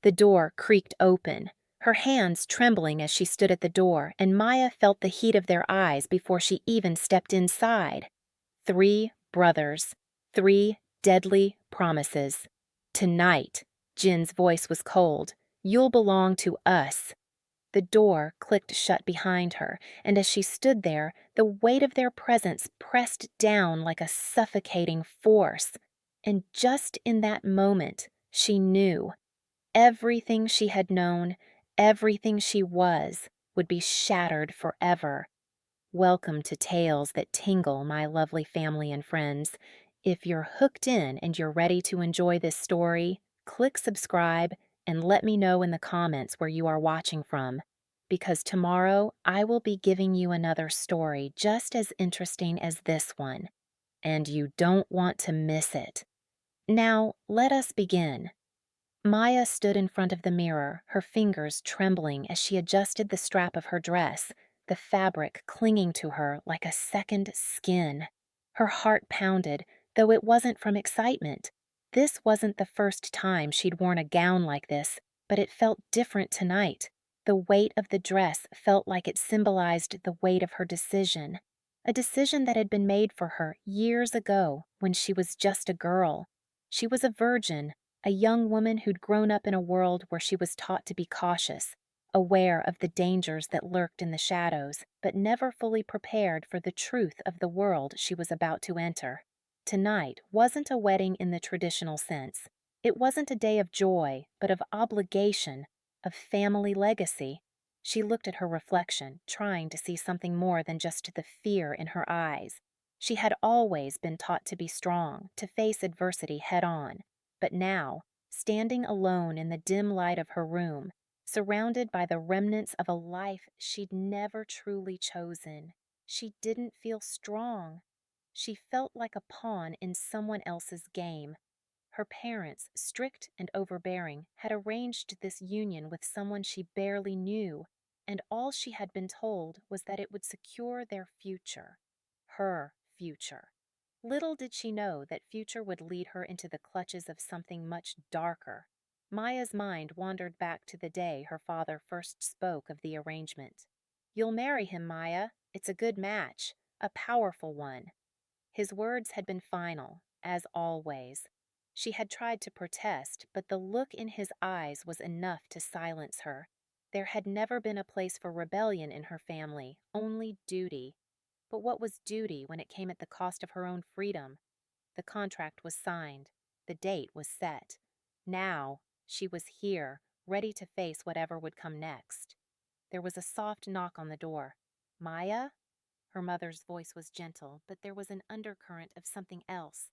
The door creaked open, her hands trembling as she stood at the door, and Maya felt the heat of their eyes before she even stepped inside. 3 brothers, 3 deadly promises. Tonight, Jin's voice was cold. You'll belong to us. The door clicked shut behind her, and as she stood there, the weight of their presence pressed down like a suffocating force. And just in that moment, she knew. Everything she had known, everything she was, would be shattered forever. Welcome to Tales That Tingle, my lovely family and friends. If you're hooked in and you're ready to enjoy this story, click subscribe and let me know in the comments where you are watching from, because tomorrow I will be giving you another story just as interesting as this one, and you don't want to miss it. Now, let us begin. Maya stood in front of the mirror, her fingers trembling as she adjusted the strap of her dress, the fabric clinging to her like a second skin. Her heart pounded, though it wasn't from excitement. This wasn't the first time she'd worn a gown like this, but it felt different tonight. The weight of the dress felt like it symbolized the weight of her decision, a decision that had been made for her years ago when she was just a girl. She was a virgin, a young woman who'd grown up in a world where she was taught to be cautious, aware of the dangers that lurked in the shadows, but never fully prepared for the truth of the world she was about to enter. Tonight wasn't a wedding in the traditional sense. It wasn't a day of joy, but of obligation, of family legacy. She looked at her reflection, trying to see something more than just the fear in her eyes. She had always been taught to be strong, to face adversity head-on. But now, standing alone in the dim light of her room, surrounded by the remnants of a life she'd never truly chosen, she didn't feel strong. She felt like a pawn in someone else's game. Her parents, strict and overbearing, had arranged this union with someone she barely knew, and all she had been told was that it would secure their future, her future. Little did she know that future would lead her into the clutches of something much darker. Maya's mind wandered back to the day her father first spoke of the arrangement. "You'll marry him, Maya. It's a good match, a powerful one." His words had been final, as always. She had tried to protest, but the look in his eyes was enough to silence her. There had never been a place for rebellion in her family, only duty. But what was duty when it came at the cost of her own freedom? The contract was signed. The date was set. Now, she was here, ready to face whatever would come next. There was a soft knock on the door. "Maya?" Her mother's voice was gentle, but there was an undercurrent of something else.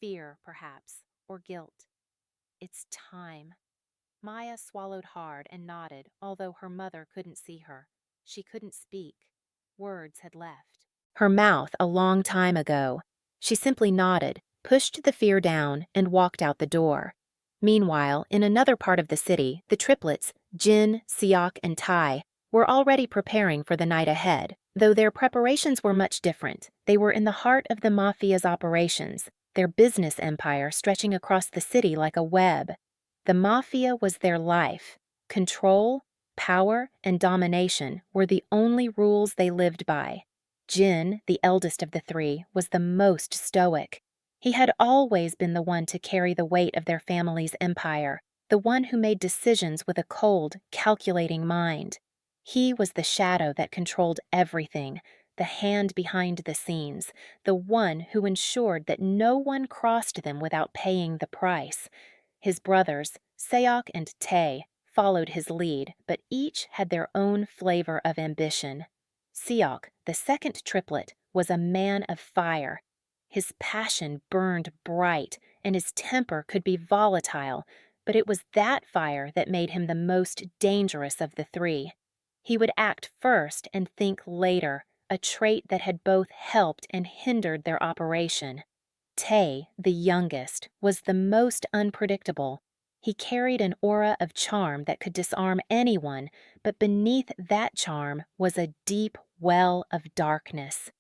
Fear, perhaps, or guilt. "It's time." Maya swallowed hard and nodded, although her mother couldn't see her. She couldn't speak. Words had left her mouth a long time ago. She simply nodded, pushed the fear down, and walked out the door. Meanwhile, in another part of the city, the triplets, Jin, Siak, and Tai, were already preparing for the night ahead. Though their preparations were much different, they were in the heart of the Mafia's operations, their business empire stretching across the city like a web. The Mafia was their life. Control, power, and domination were the only rules they lived by. Jin, the eldest of the 3, was the most stoic. He had always been the one to carry the weight of their family's empire, the one who made decisions with a cold, calculating mind. He was the shadow that controlled everything, the hand behind the scenes, the one who ensured that no one crossed them without paying the price. His brothers, Seok and Tae, followed his lead, but each had their own flavor of ambition. Seok, the second triplet, was a man of fire. His passion burned bright, and his temper could be volatile, but it was that fire that made him the most dangerous of the 3. He would act first and think later, a trait that had both helped and hindered their operation. Tae, the youngest, was the most unpredictable. He carried an aura of charm that could disarm anyone, but beneath that charm was a deep well of darkness.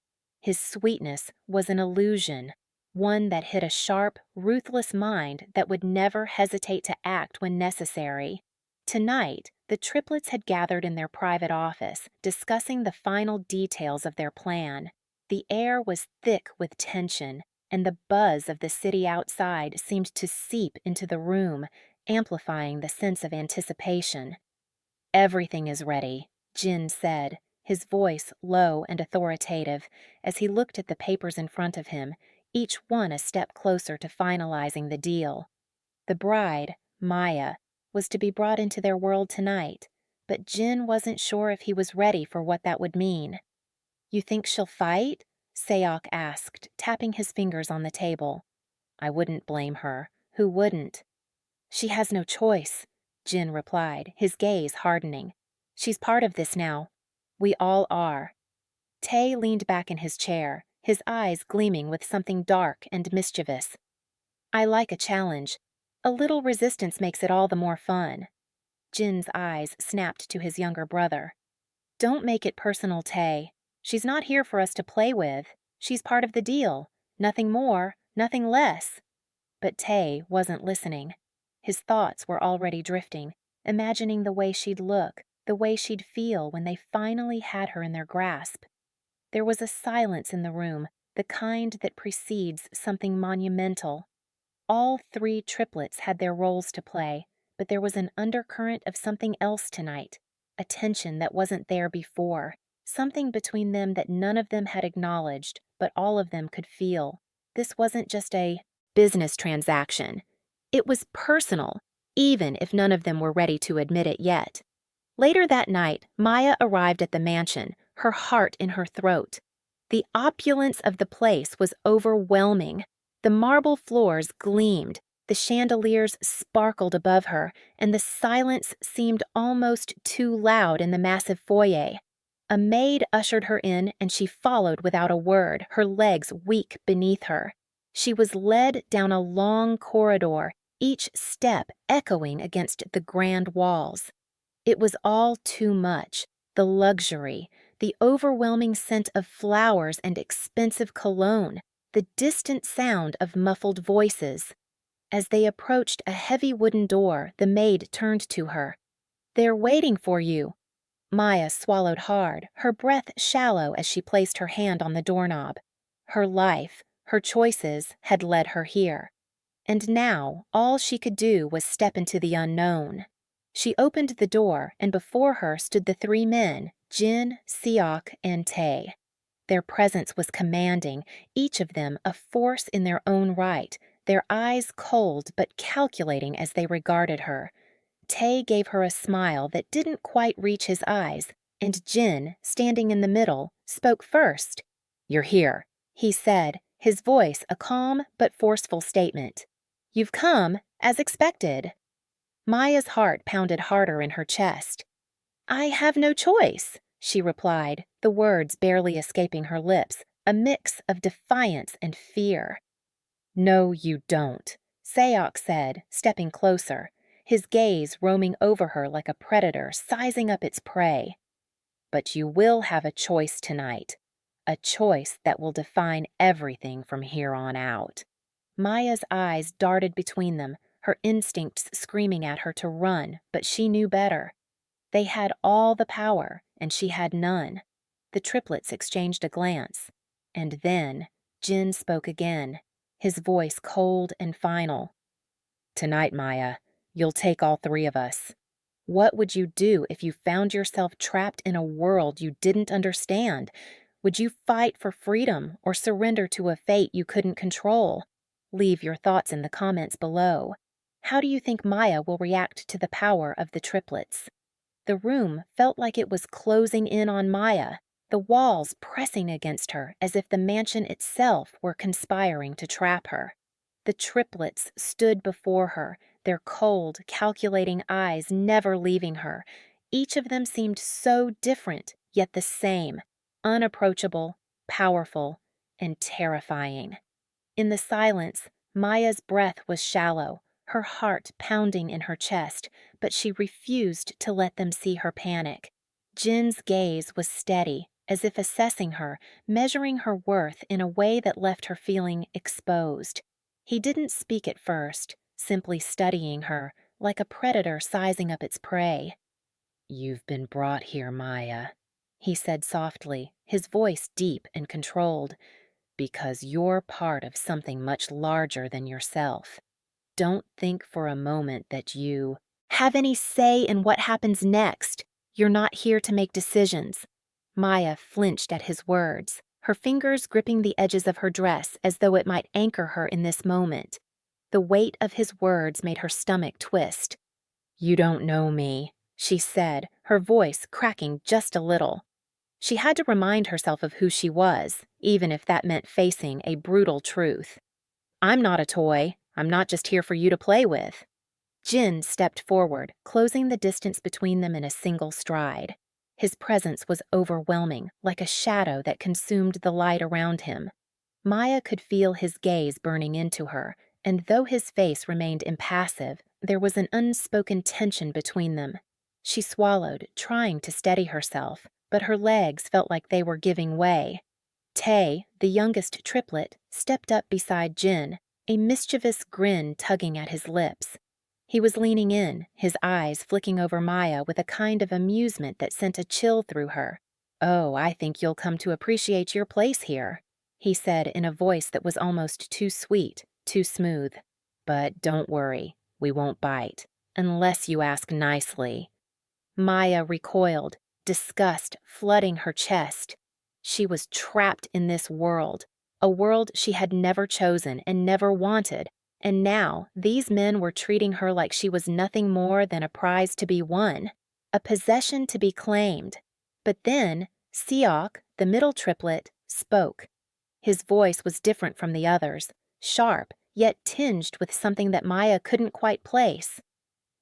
His sweetness was an illusion. one that hid a sharp, ruthless mind that would never hesitate to act when necessary. Tonight, the triplets had gathered in their private office, discussing the final details of their plan. The air was thick with tension, and the buzz of the city outside seemed to seep into the room, amplifying the sense of anticipation. "Everything is ready," Jin said, his voice low and authoritative, as he looked at the papers in front of him, each one a step closer to finalizing the deal. The bride, Maya, was to be brought into their world tonight, but Jin wasn't sure if he was ready for what that would mean. "You think she'll fight?" Sayok asked, tapping his fingers on the table. "I wouldn't blame her. Who wouldn't?" "She has no choice," Jin replied, his gaze hardening. "She's part of this now. We all are." Tay leaned back in his chair, his eyes gleaming with something dark and mischievous. "I like a challenge. A little resistance makes it all the more fun." Jin's eyes snapped to his younger brother. "Don't make it personal, Tay. She's not here for us to play with. She's part of the deal. Nothing more, nothing less." But Tay wasn't listening. His thoughts were already drifting, imagining the way she'd look, the way she'd feel when they finally had her in their grasp. There was a silence in the room, the kind that precedes something monumental. All three triplets had their roles to play, but there was an undercurrent of something else tonight, a tension that wasn't there before, something between them that none of them had acknowledged, but all of them could feel. This wasn't just a business transaction. It was personal, even if none of them were ready to admit it yet. Later that night, Maya arrived at the mansion, her heart in her throat. The opulence of the place was overwhelming. The marble floors gleamed, the chandeliers sparkled above her, and the silence seemed almost too loud in the massive foyer. A maid ushered her in, and she followed without a word, her legs weak beneath her. She was led down a long corridor, each step echoing against the grand walls. It was all too much, the luxury, the overwhelming scent of flowers and expensive cologne, the distant sound of muffled voices. As they approached a heavy wooden door, the maid turned to her. "They're waiting for you." Maya swallowed hard, her breath shallow as she placed her hand on the doorknob. Her life, her choices had led her here. And now, all she could do was step into the unknown. She opened the door, and before her stood the three men, Jin, Seok, and Tay. Their presence was commanding, each of them a force in their own right, their eyes cold but calculating as they regarded her. Tay gave her a smile that didn't quite reach his eyes, and Jin, standing in the middle, spoke first. "You're here," he said, his voice a calm but forceful statement. "You've come, as expected." Maya's heart pounded harder in her chest. "I have no choice," she replied, the words barely escaping her lips, a mix of defiance and fear. "No, you don't," Sayok said, stepping closer, his gaze roaming over her like a predator sizing up its prey. "But you will have a choice tonight, a choice that will define everything from here on out." Maya's eyes darted between them, her instincts screaming at her to run, but she knew better. They had all the power, and she had none. The triplets exchanged a glance. And then Jin spoke again, his voice cold and final. "Tonight, Maya, you'll take all three of us. What would you do if you found yourself trapped in a world you didn't understand? Would you fight for freedom or surrender to a fate you couldn't control? Leave your thoughts in the comments below. How do you think Maya will react to the power of the triplets? The room felt like it was closing in on Maya, the walls pressing against her as if the mansion itself were conspiring to trap her. The triplets stood before her, their cold, calculating eyes never leaving her. Each of them seemed so different, yet the same, unapproachable, powerful, and terrifying. In the silence, Maya's breath was shallow, her heart pounding in her chest, but she refused to let them see her panic. Jin's gaze was steady, as if assessing her, measuring her worth in a way that left her feeling exposed. He didn't speak at first, simply studying her, like a predator sizing up its prey. "You've been brought here, Maya," he said softly, his voice deep and controlled, "because you're part of something much larger than yourself. Don't think for a moment that you have any say in what happens next. You're not here to make decisions." Maya flinched at his words, her fingers gripping the edges of her dress as though it might anchor her in this moment. The weight of his words made her stomach twist. "You don't know me," she said, her voice cracking just a little. She had to remind herself of who she was, even if that meant facing a brutal truth. "I'm not a toy. I'm not just here for you to play with." Jin stepped forward, closing the distance between them in a single stride. His presence was overwhelming, like a shadow that consumed the light around him. Maya could feel his gaze burning into her, and though his face remained impassive, there was an unspoken tension between them. She swallowed, trying to steady herself, but her legs felt like they were giving way. Tay, the youngest triplet, stepped up beside Jin, a mischievous grin tugging at his lips. He was leaning in, his eyes flicking over Maya with a kind of amusement that sent a chill through her. "Oh, I think you'll come to appreciate your place here," he said in a voice that was almost too sweet, too smooth. "But don't worry, we won't bite, unless you ask nicely." Maya recoiled, disgust flooding her chest. She was trapped in this world, a world she had never chosen and never wanted, and now these men were treating her like she was nothing more than a prize to be won, a possession to be claimed. But then, Siok, the middle triplet, spoke. His voice was different from the others, sharp, yet tinged with something that Maya couldn't quite place.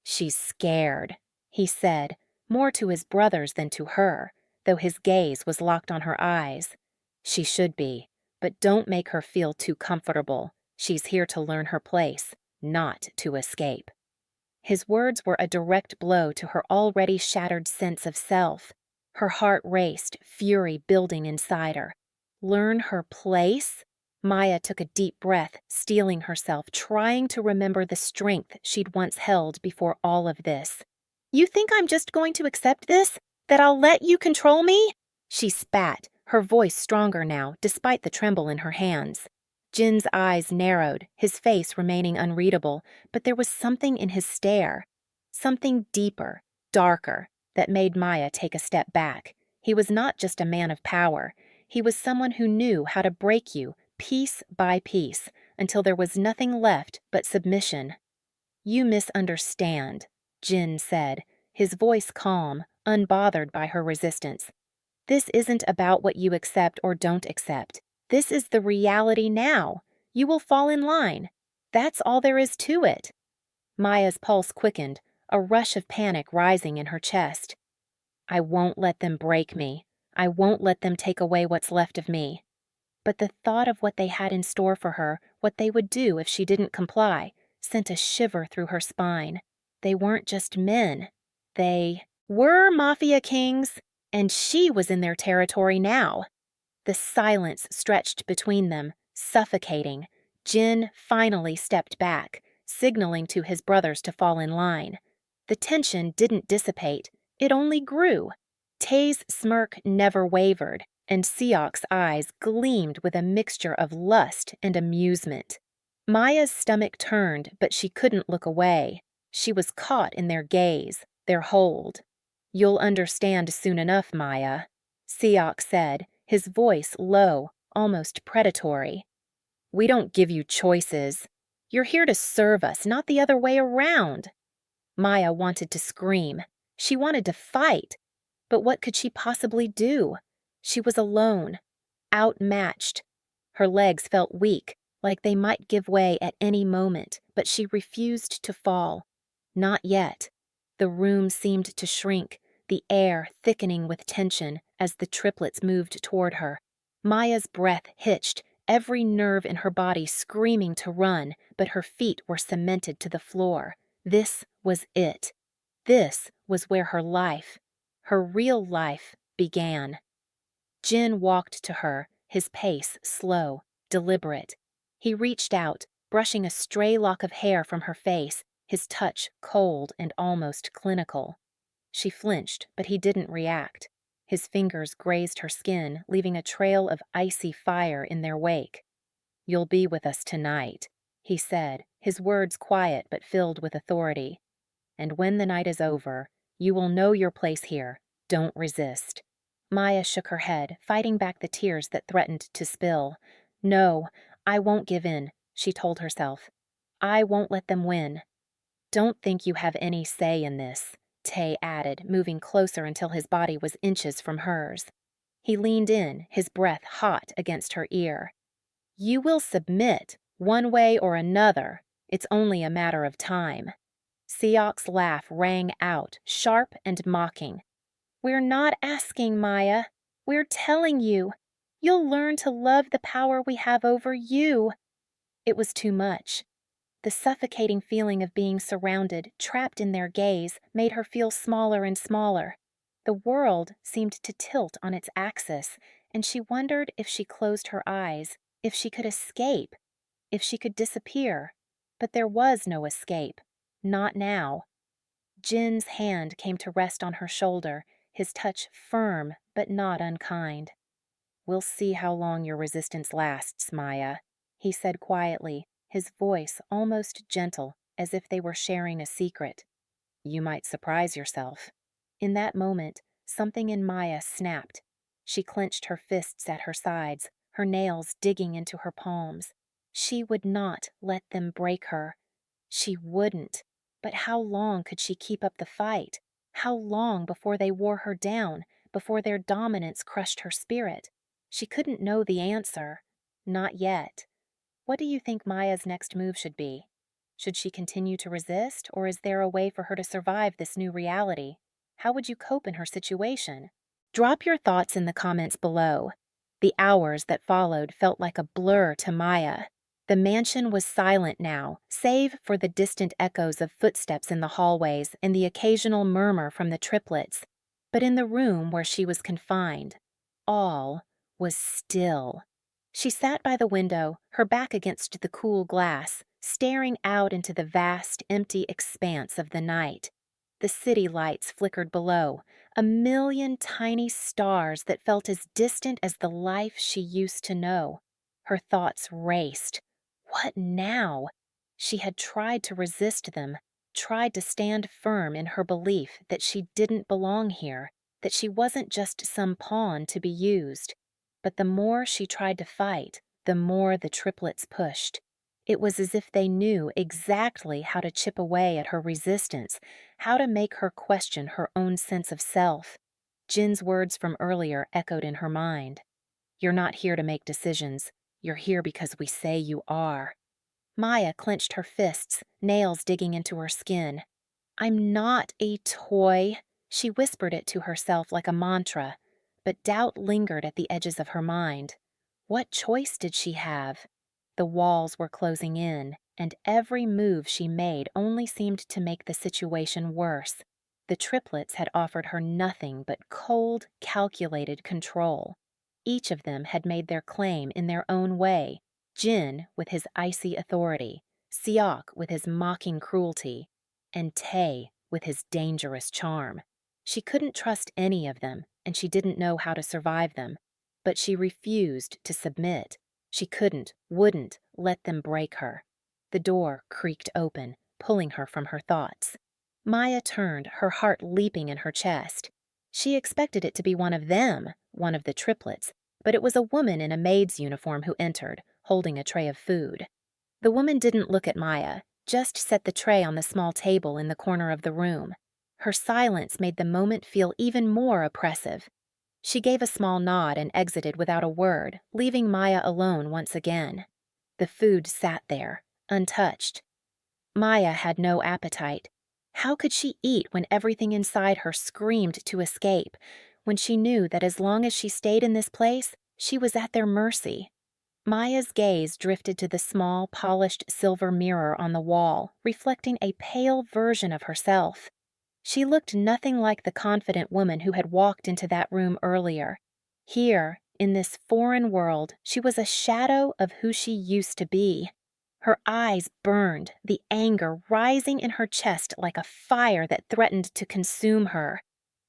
"She's scared," he said, more to his brothers than to her, though his gaze was locked on her eyes. "She should be, but don't make her feel too comfortable. She's here to learn her place, not to escape." His words were a direct blow to her already shattered sense of self. Her heart raced, fury building inside her. Learn her place? Maya took a deep breath, steeling herself, trying to remember the strength she'd once held before all of this. "You think I'm just going to accept this? That I'll let you control me?" She spat, her voice stronger now, despite the tremble in her hands. Jin's eyes narrowed, his face remaining unreadable, but there was something in his stare. Something deeper, darker, that made Maya take a step back. He was not just a man of power. He was someone who knew how to break you, piece by piece, until there was nothing left but submission. "You misunderstand," Jin said, his voice calm, unbothered by her resistance. "This isn't about what you accept or don't accept. This is the reality now. You will fall in line. That's all there is to it." Maya's pulse quickened, a rush of panic rising in her chest. "I won't let them break me. I won't let them take away what's left of me." But the thought of what they had in store for her, what they would do if she didn't comply, sent a shiver through her spine. They weren't just men. They were Mafia kings, and she was in their territory now. The silence stretched between them, suffocating. Jin finally stepped back, signaling to his brothers to fall in line. The tension didn't dissipate, it only grew. Tay's smirk never wavered, and Siok's eyes gleamed with a mixture of lust and amusement. Maya's stomach turned, but she couldn't look away. She was caught in their gaze, their hold. "You'll understand soon enough, Maya," Siok said, his voice low, almost predatory. "We don't give you choices. You're here to serve us, not the other way around." Maya wanted to scream. She wanted to fight. But what could she possibly do? She was alone, outmatched. Her legs felt weak, like they might give way at any moment, but she refused to fall. Not yet. The room seemed to shrink, the air thickening with tension as the triplets moved toward her. Maya's breath hitched, every nerve in her body screaming to run, but her feet were cemented to the floor. This was it. This was where her life, her real life, began. Jin walked to her, his pace slow, deliberate. He reached out, brushing a stray lock of hair from her face, his touch cold and almost clinical. She flinched, but he didn't react. His fingers grazed her skin, leaving a trail of icy fire in their wake. "You'll be with us tonight," he said, his words quiet but filled with authority. "And when the night is over, you will know your place here. Don't resist." Maya shook her head, fighting back the tears that threatened to spill. "No, I won't give in," she told herself. "I won't let them win." "Don't think you have any say in this," Tay added, moving closer until his body was inches from hers. He leaned in, his breath hot against her ear. "You will submit, one way or another. It's only a matter of time." Siok's laugh rang out, sharp and mocking. "We're not asking, Maya. We're telling you. You'll learn to love the power we have over you." It was too much. The suffocating feeling of being surrounded, trapped in their gaze, made her feel smaller and smaller. The world seemed to tilt on its axis, and she wondered if she closed her eyes, if she could escape, if she could disappear. But there was no escape. Not now. Jin's hand came to rest on her shoulder, his touch firm but not unkind. "We'll see how long your resistance lasts, Maya," he said quietly, his voice almost gentle, as if they were sharing a secret. "You might surprise yourself." In that moment, something in Maya snapped. She clenched her fists at her sides, her nails digging into her palms. She would not let them break her. She wouldn't. But how long could she keep up the fight? How long before they wore her down, before their dominance crushed her spirit? She couldn't know the answer. Not yet. What do you think Maya's next move should be? Should she continue to resist, or is there a way for her to survive this new reality? How would you cope in her situation? Drop your thoughts in the comments below. The hours that followed felt like a blur to Maya. The mansion was silent now, save for the distant echoes of footsteps in the hallways and the occasional murmur from the triplets. But in the room where she was confined, all was still. She sat by the window, her back against the cool glass, staring out into the vast, empty expanse of the night. The city lights flickered below, a million tiny stars that felt as distant as the life she used to know. Her thoughts raced. What now? She had tried to resist them, tried to stand firm in her belief that she didn't belong here, that she wasn't just some pawn to be used. But the more she tried to fight, the more the triplets pushed. It was as if they knew exactly how to chip away at her resistance, how to make her question her own sense of self. Jin's words from earlier echoed in her mind. "You're not here to make decisions. You're here because we say you are." Maya clenched her fists, nails digging into her skin. "I'm not a toy." She whispered it to herself like a mantra, but doubt lingered at the edges of her mind. What choice did she have? The walls were closing in, and every move she made only seemed to make the situation worse. The triplets had offered her nothing but cold, calculated control. Each of them had made their claim in their own way, Jin with his icy authority, Siok with his mocking cruelty, and Tay with his dangerous charm. She couldn't trust any of them, and she didn't know how to survive them. But she refused to submit. She couldn't, wouldn't let them break her. The door creaked open, pulling her from her thoughts. Maya turned, her heart leaping in her chest. She expected it to be one of them, one of the triplets, but it was a woman in a maid's uniform who entered, holding a tray of food. The woman didn't look at Maya, just set the tray on the small table in the corner of the room. Her silence made the moment feel even more oppressive. She gave a small nod and exited without a word, leaving Maya alone once again. The food sat there, untouched. Maya had no appetite. How could she eat when everything inside her screamed to escape, when she knew that as long as she stayed in this place, she was at their mercy? Maya's gaze drifted to the small, polished silver mirror on the wall, reflecting a pale version of herself. She looked nothing like the confident woman who had walked into that room earlier. Here, In this foreign world, she was a shadow of who she used to be. Her eyes burned, the anger rising in her chest like a fire that threatened to consume her.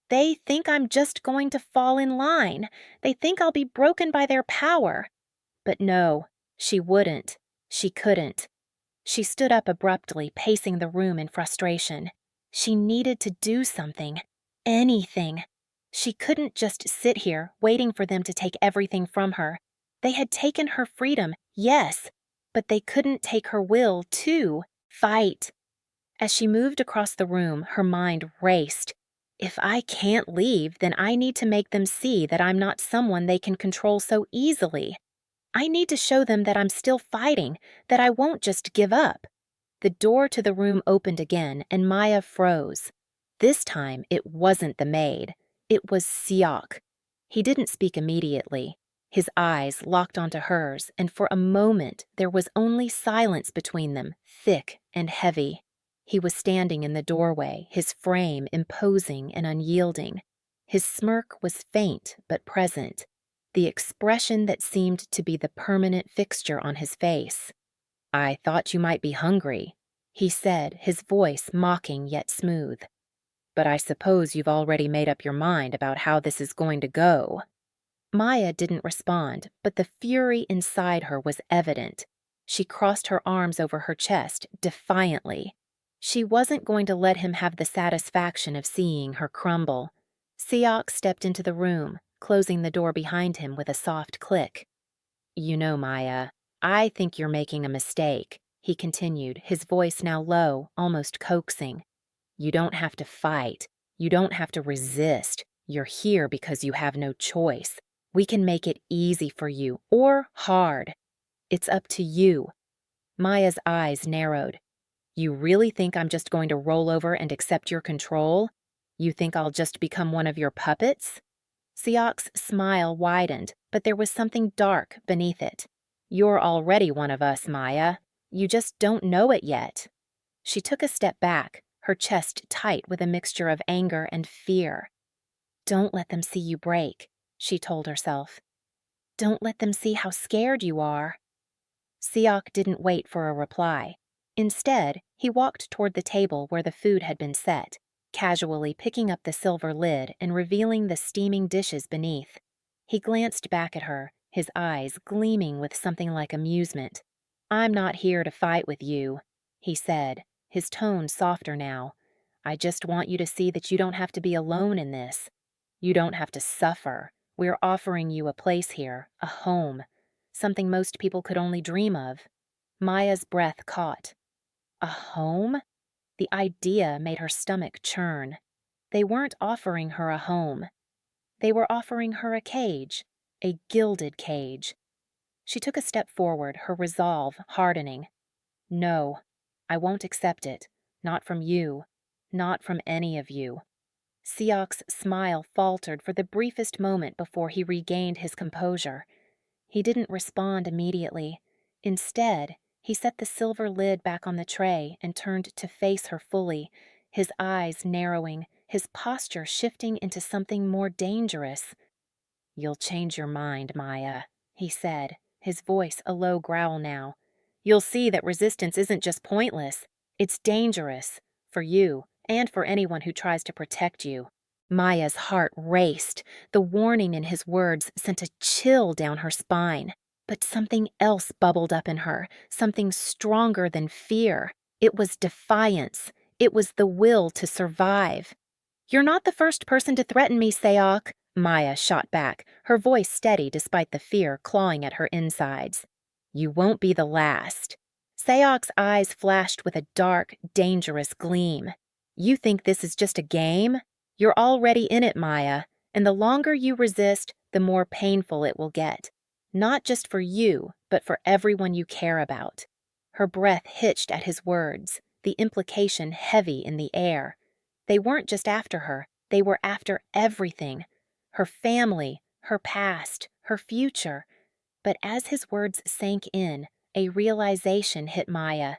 They think I'm just going to fall in line. They think I'll be broken by their power. But no, she wouldn't. She couldn't. She stood up abruptly, pacing the room in frustration. She needed to do something. Anything. She couldn't just sit here, waiting for them to take everything from her. They had taken her freedom, yes, but they couldn't take her will, too. Fight. As she moved across the room, her mind raced. If I can't leave, then I need to make them see that I'm not someone they can control so easily. I need to show them that I'm still fighting, that I won't just give up. The door to the room opened again, and Maya froze. This time, it wasn't the maid. It was Siak. He didn't speak immediately. His eyes locked onto hers, and for a moment there was only silence between them, thick and heavy. He was standing in the doorway, his frame imposing and unyielding. His smirk was faint but present, the expression that seemed to be the permanent fixture on his face. "I thought you might be hungry," he said, his voice mocking yet smooth. "But I suppose you've already made up your mind about how this is going to go." Maya didn't respond, but the fury inside her was evident. She crossed her arms over her chest, defiantly. She wasn't going to let him have the satisfaction of seeing her crumble. Siak stepped into the room, closing the door behind him with a soft click. "You know, Maya, I think you're making a mistake," he continued, his voice now low, almost coaxing. "You don't have to fight. You don't have to resist. You're here because you have no choice. We can make it easy for you, or hard. It's up to you." Maya's eyes narrowed. "You really think I'm just going to roll over and accept your control? You think I'll just become one of your puppets?" Siak's smile widened, but there was something dark beneath it. "You're already one of us, Maya. You just don't know it yet." She took a step back, her chest tight with a mixture of anger and fear. "Don't let them see you break," she told herself. "Don't let them see how scared you are." Siak didn't wait for a reply. Instead, he walked toward the table where the food had been set, casually picking up the silver lid and revealing the steaming dishes beneath. He glanced back at her, his eyes gleaming with something like amusement. "I'm not here to fight with you," he said, his tone softer now. "I just want you to see that you don't have to be alone in this. You don't have to suffer. We're offering you a place here, a home, something most people could only dream of." Maya's breath caught. A home? The idea made her stomach churn. They weren't offering her a home. They were offering her a cage, a gilded cage. She took a step forward, her resolve hardening. "No, I won't accept it. Not from you. Not from any of you." Siak's smile faltered for the briefest moment before he regained his composure. He didn't respond immediately. Instead, he set the silver lid back on the tray and turned to face her fully, his eyes narrowing, his posture shifting into something more dangerous. "You'll change your mind, Maya," he said, his voice a low growl now. "You'll see that resistance isn't just pointless. It's dangerous. For you, and for anyone who tries to protect you." Maya's heart raced. The warning in his words sent a chill down her spine. But something else bubbled up in her, something stronger than fear. It was defiance. It was the will to survive. "You're not the first person to threaten me, Siak," Maya shot back, her voice steady despite the fear clawing at her insides. "You won't be the last." Siak's eyes flashed with a dark, dangerous gleam. "You think this is just a game? You're already in it, Maya, and the longer you resist, the more painful it will get. Not just for you, but for everyone you care about." Her breath hitched at his words, the implication heavy in the air. They weren't just after her, they were after everything. Her family, her past, her future. But as his words sank in, a realization hit Maya.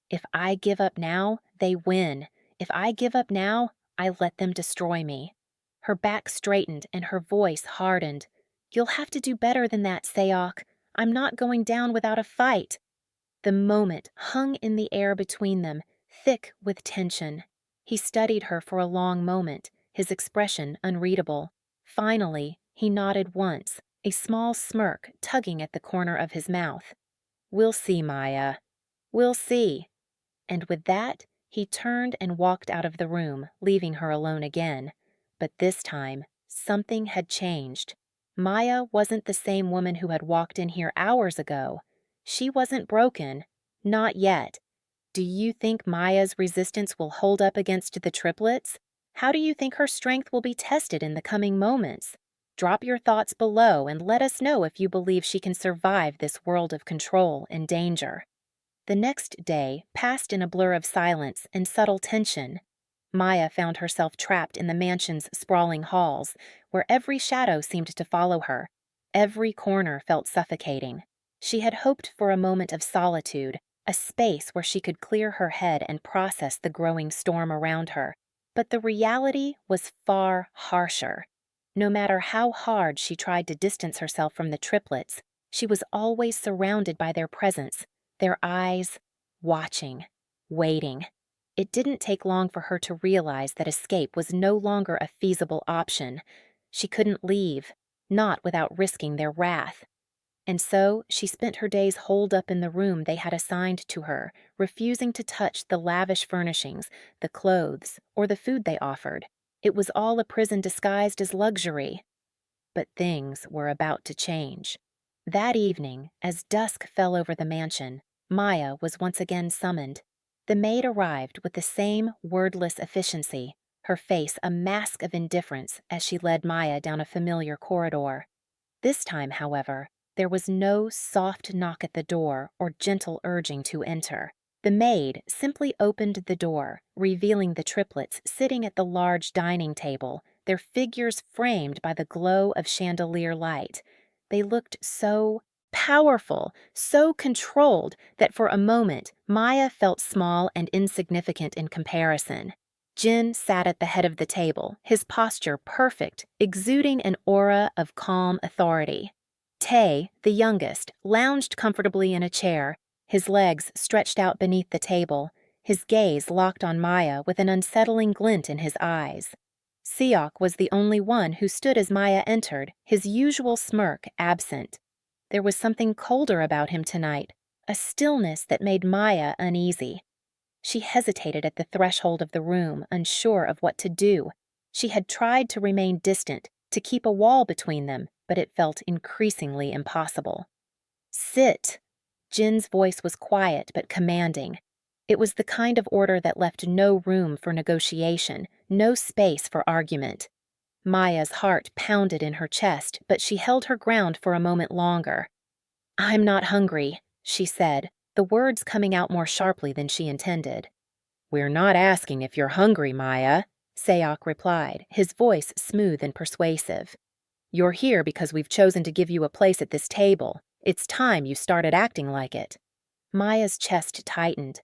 If I give up now, they win. If I give up now, I let them destroy me. Her back straightened and her voice hardened. "You'll have to do better than that, Sayok. I'm not going down without a fight." The moment hung in the air between them, thick with tension. He studied her for a long moment, his expression unreadable. Finally, he nodded once, a small smirk tugging at the corner of his mouth. "We'll see, Maya. We'll see." And with that, he turned and walked out of the room, leaving her alone again. But this time, something had changed. Maya wasn't the same woman who had walked in here hours ago. She wasn't broken. Not yet. Do you think Maya's resistance will hold up against the triplets? How do you think her strength will be tested in the coming moments? Drop your thoughts below and let us know if you believe she can survive this world of control and danger. The next day passed in a blur of silence and subtle tension. Maya found herself trapped in the mansion's sprawling halls, where every shadow seemed to follow her. Every corner felt suffocating. She had hoped for a moment of solitude, a space where she could clear her head and process the growing storm around her. But the reality was far harsher. No matter how hard she tried to distance herself from the triplets, she was always surrounded by their presence, their eyes, watching, waiting. It didn't take long for her to realize that escape was no longer a feasible option. She couldn't leave, not without risking their wrath. And so she spent her days holed up in the room they had assigned to her, refusing to touch the lavish furnishings, the clothes, or the food they offered. It was all a prison disguised as luxury. But things were about to change. That evening, as dusk fell over the mansion, Maya was once again summoned. The maid arrived with the same wordless efficiency, her face a mask of indifference as she led Maya down a familiar corridor. This time, however, there was no soft knock at the door or gentle urging to enter. The maid simply opened the door, revealing the triplets sitting at the large dining table, their figures framed by the glow of chandelier light. They looked so powerful, so controlled that for a moment Maya felt small and insignificant in comparison. Jin sat at the head of the table, his posture perfect, exuding an aura of calm authority. Tae, the youngest, lounged comfortably in a chair, his legs stretched out beneath the table, his gaze locked on Maya with an unsettling glint in his eyes. Seok was the only one who stood as Maya entered, his usual smirk absent. There was something colder about him tonight, a stillness that made Maya uneasy. She hesitated at the threshold of the room, unsure of what to do. She had tried to remain distant, to keep a wall between them, but it felt increasingly impossible. "Sit." Jin's voice was quiet but commanding. It was the kind of order that left no room for negotiation, no space for argument. Maya's heart pounded in her chest, but she held her ground for a moment longer. "I'm not hungry," she said, the words coming out more sharply than she intended. "We're not asking if you're hungry, Maya," Sayok replied, his voice smooth and persuasive. "You're here because we've chosen to give you a place at this table. It's time you started acting like it." Maya's chest tightened.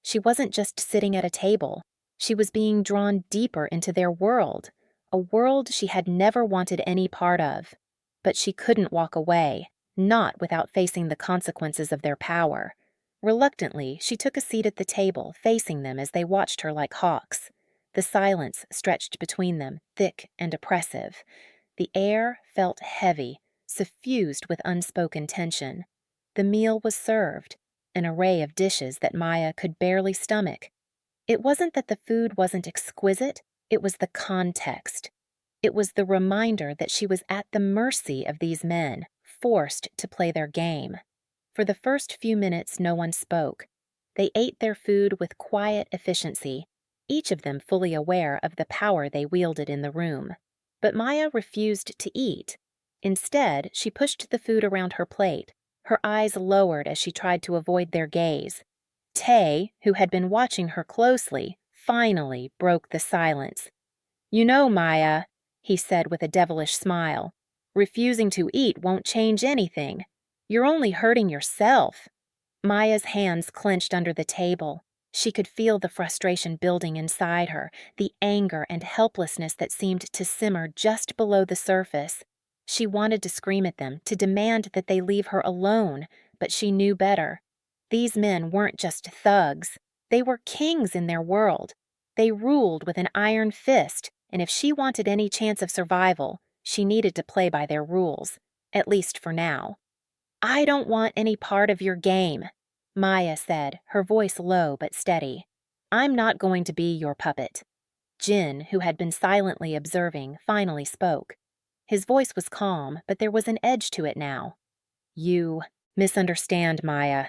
She wasn't just sitting at a table. She was being drawn deeper into their world, a world she had never wanted any part of. But she couldn't walk away, not without facing the consequences of their power. Reluctantly, she took a seat at the table, facing them as they watched her like hawks. The silence stretched between them, thick and oppressive. The air felt heavy, suffused with unspoken tension. The meal was served, an array of dishes that Maya could barely stomach. It wasn't that the food wasn't exquisite, it was the context. It was the reminder that she was at the mercy of these men, forced to play their game. For the first few minutes, no one spoke. They ate their food with quiet efficiency, each of them fully aware of the power they wielded in the room. But Maya refused to eat. Instead, she pushed the food around her plate, her eyes lowered as she tried to avoid their gaze. Tae, who had been watching her closely, finally broke the silence. "You know, Maya," he said with a devilish smile, "refusing to eat won't change anything. You're only hurting yourself." Maya's hands clenched under the table. She could feel the frustration building inside her, the anger and helplessness that seemed to simmer just below the surface. She wanted to scream at them, to demand that they leave her alone, but she knew better. These men weren't just thugs. They were kings in their world. They ruled with an iron fist, and if she wanted any chance of survival, she needed to play by their rules, at least for now. "I don't want any part of your game," Maya said, her voice low but steady. "I'm not going to be your puppet." Jin, who had been silently observing, finally spoke. His voice was calm, but there was an edge to it now. "You misunderstand, Maya.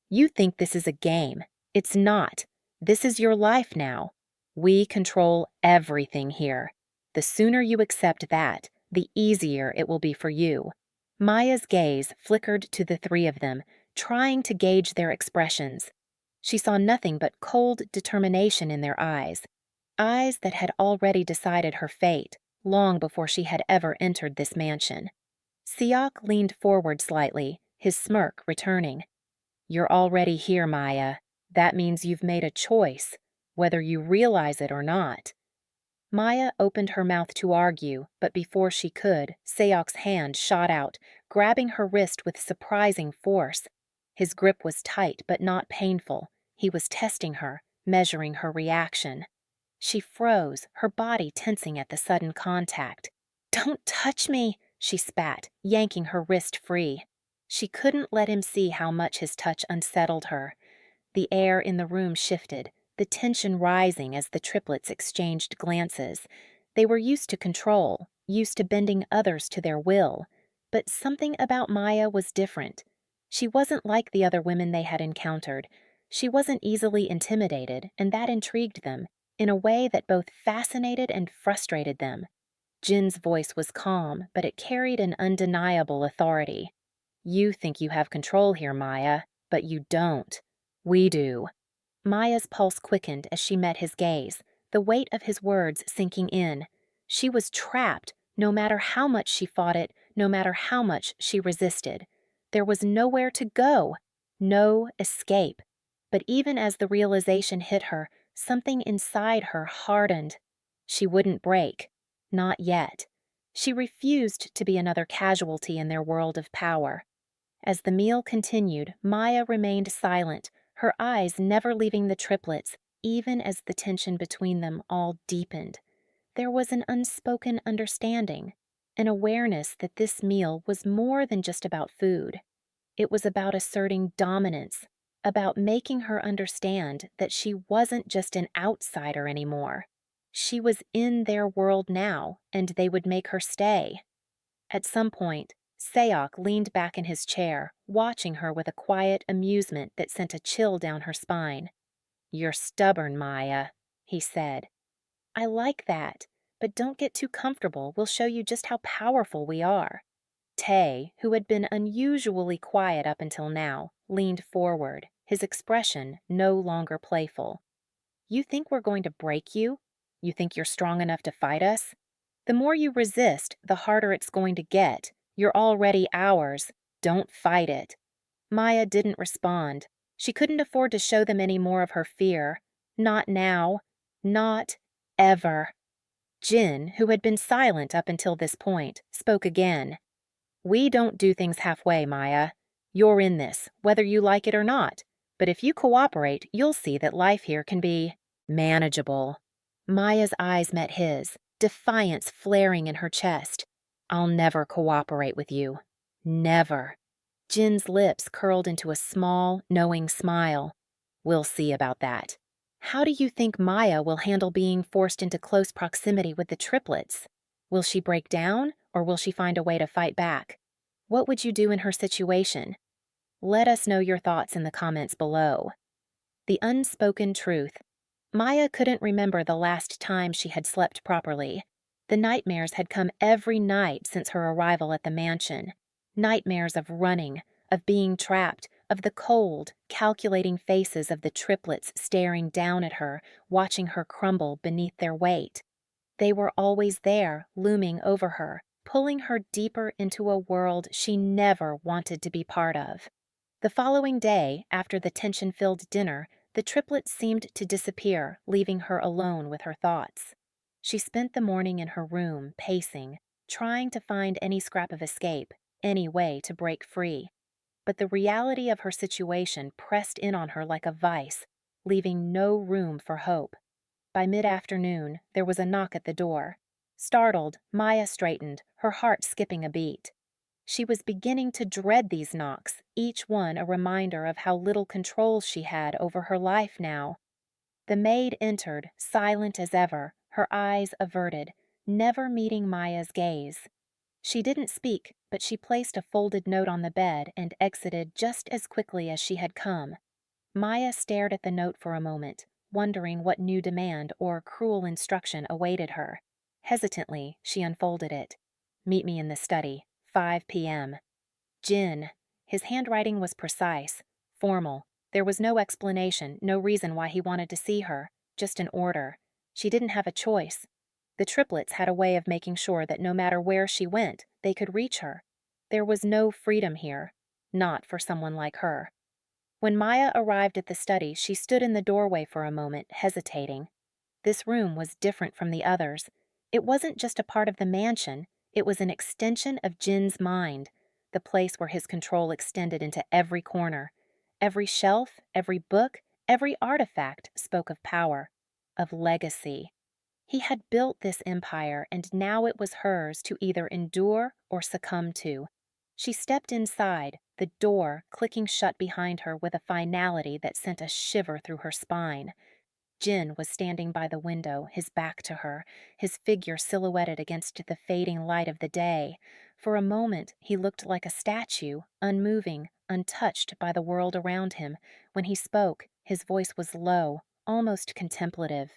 You think this is a game. It's not. This is your life now. We control everything here. The sooner you accept that, the easier it will be for you." Maya's gaze flickered to the three of them, trying to gauge their expressions. She saw nothing but cold determination in their eyes that had already decided her fate long before she had ever entered this mansion. Siak leaned forward slightly, his smirk returning. "You're already here, Maya. That means you've made a choice, whether you realize it or not." Maya opened her mouth to argue, but before she could, Sayok's hand shot out, grabbing her wrist with surprising force. His grip was tight but not painful. He was testing her, measuring her reaction. She froze, her body tensing at the sudden contact. "Don't touch me," she spat, yanking her wrist free. She couldn't let him see how much his touch unsettled her. The air in the room shifted, the tension rising as the triplets exchanged glances. They were used to control, used to bending others to their will. But something about Maya was different. She wasn't like the other women they had encountered. She wasn't easily intimidated, and that intrigued them, in a way that both fascinated and frustrated them. Jin's voice was calm, but it carried an undeniable authority. "You think you have control here, Maya, but you don't. We do." Maya's pulse quickened as she met his gaze, the weight of his words sinking in. She was trapped, no matter how much she fought it, no matter how much she resisted. There was nowhere to go, no escape. But even as the realization hit her, something inside her hardened. She wouldn't break. Not yet. She refused to be another casualty in their world of power. As the meal continued, Maya remained silent, her eyes never leaving the triplets, even as the tension between them all deepened. There was an unspoken understanding, an awareness that this meal was more than just about food. It was about asserting dominance, about making her understand that she wasn't just an outsider anymore. She was in their world now, and they would make her stay. At some point, Sayok leaned back in his chair, watching her with a quiet amusement that sent a chill down her spine. "You're stubborn, Maya," he said. "I like that, but don't get too comfortable. We'll show you just how powerful we are." Tay, who had been unusually quiet up until now, leaned forward, his expression no longer playful. "You think we're going to break you? You think you're strong enough to fight us? The more you resist, the harder it's going to get. You're already ours. Don't fight it." Maya didn't respond. She couldn't afford to show them any more of her fear. Not now. Not ever. Jin, who had been silent up until this point, spoke again. "We don't do things halfway, Maya. You're in this, whether you like it or not. But if you cooperate, you'll see that life here can be manageable." Maya's eyes met his, defiance flaring in her chest. "I'll never cooperate with you. Never." Jin's lips curled into a small, knowing smile. "We'll see about that. How do you think Maya will handle being forced into close proximity with the triplets? Will she break down, or will she find a way to fight back? What would you do in her situation? Let us know your thoughts in the comments below." The unspoken truth. Maya couldn't remember the last time she had slept properly. The nightmares had come every night since her arrival at the mansion. Nightmares of running, of being trapped, of the cold, calculating faces of the triplets staring down at her, watching her crumble beneath their weight. They were always there, looming over her, pulling her deeper into a world she never wanted to be part of. The following day, after the tension-filled dinner, the triplets seemed to disappear, leaving her alone with her thoughts. She spent the morning in her room, pacing, trying to find any scrap of escape, any way to break free. But the reality of her situation pressed in on her like a vice, leaving no room for hope. By mid-afternoon, there was a knock at the door. Startled, Maya straightened, her heart skipping a beat. She was beginning to dread these knocks, each one a reminder of how little control she had over her life now. The maid entered, silent as ever, her eyes averted, never meeting Maya's gaze. She didn't speak, but she placed a folded note on the bed and exited just as quickly as she had come. Maya stared at the note for a moment, wondering what new demand or cruel instruction awaited her. Hesitantly, she unfolded it. "Meet me in the study, 5 p.m. Jin." His handwriting was precise, formal. There was no explanation, no reason why he wanted to see her, just an order. She didn't have a choice. The triplets had a way of making sure that no matter where she went, they could reach her. There was no freedom here, not for someone like her. When Maya arrived at the study, she stood in the doorway for a moment, hesitating. This room was different from the others. It wasn't just a part of the mansion, it was an extension of Jin's mind, the place where his control extended into every corner. Every shelf, every book, every artifact spoke of power, of legacy. He had built this empire, and now it was hers to either endure or succumb to. She stepped inside, the door clicking shut behind her with a finality that sent a shiver through her spine. Jin was standing by the window, his back to her, his figure silhouetted against the fading light of the day. For a moment, he looked like a statue, unmoving, untouched by the world around him. When he spoke, his voice was low, almost contemplative.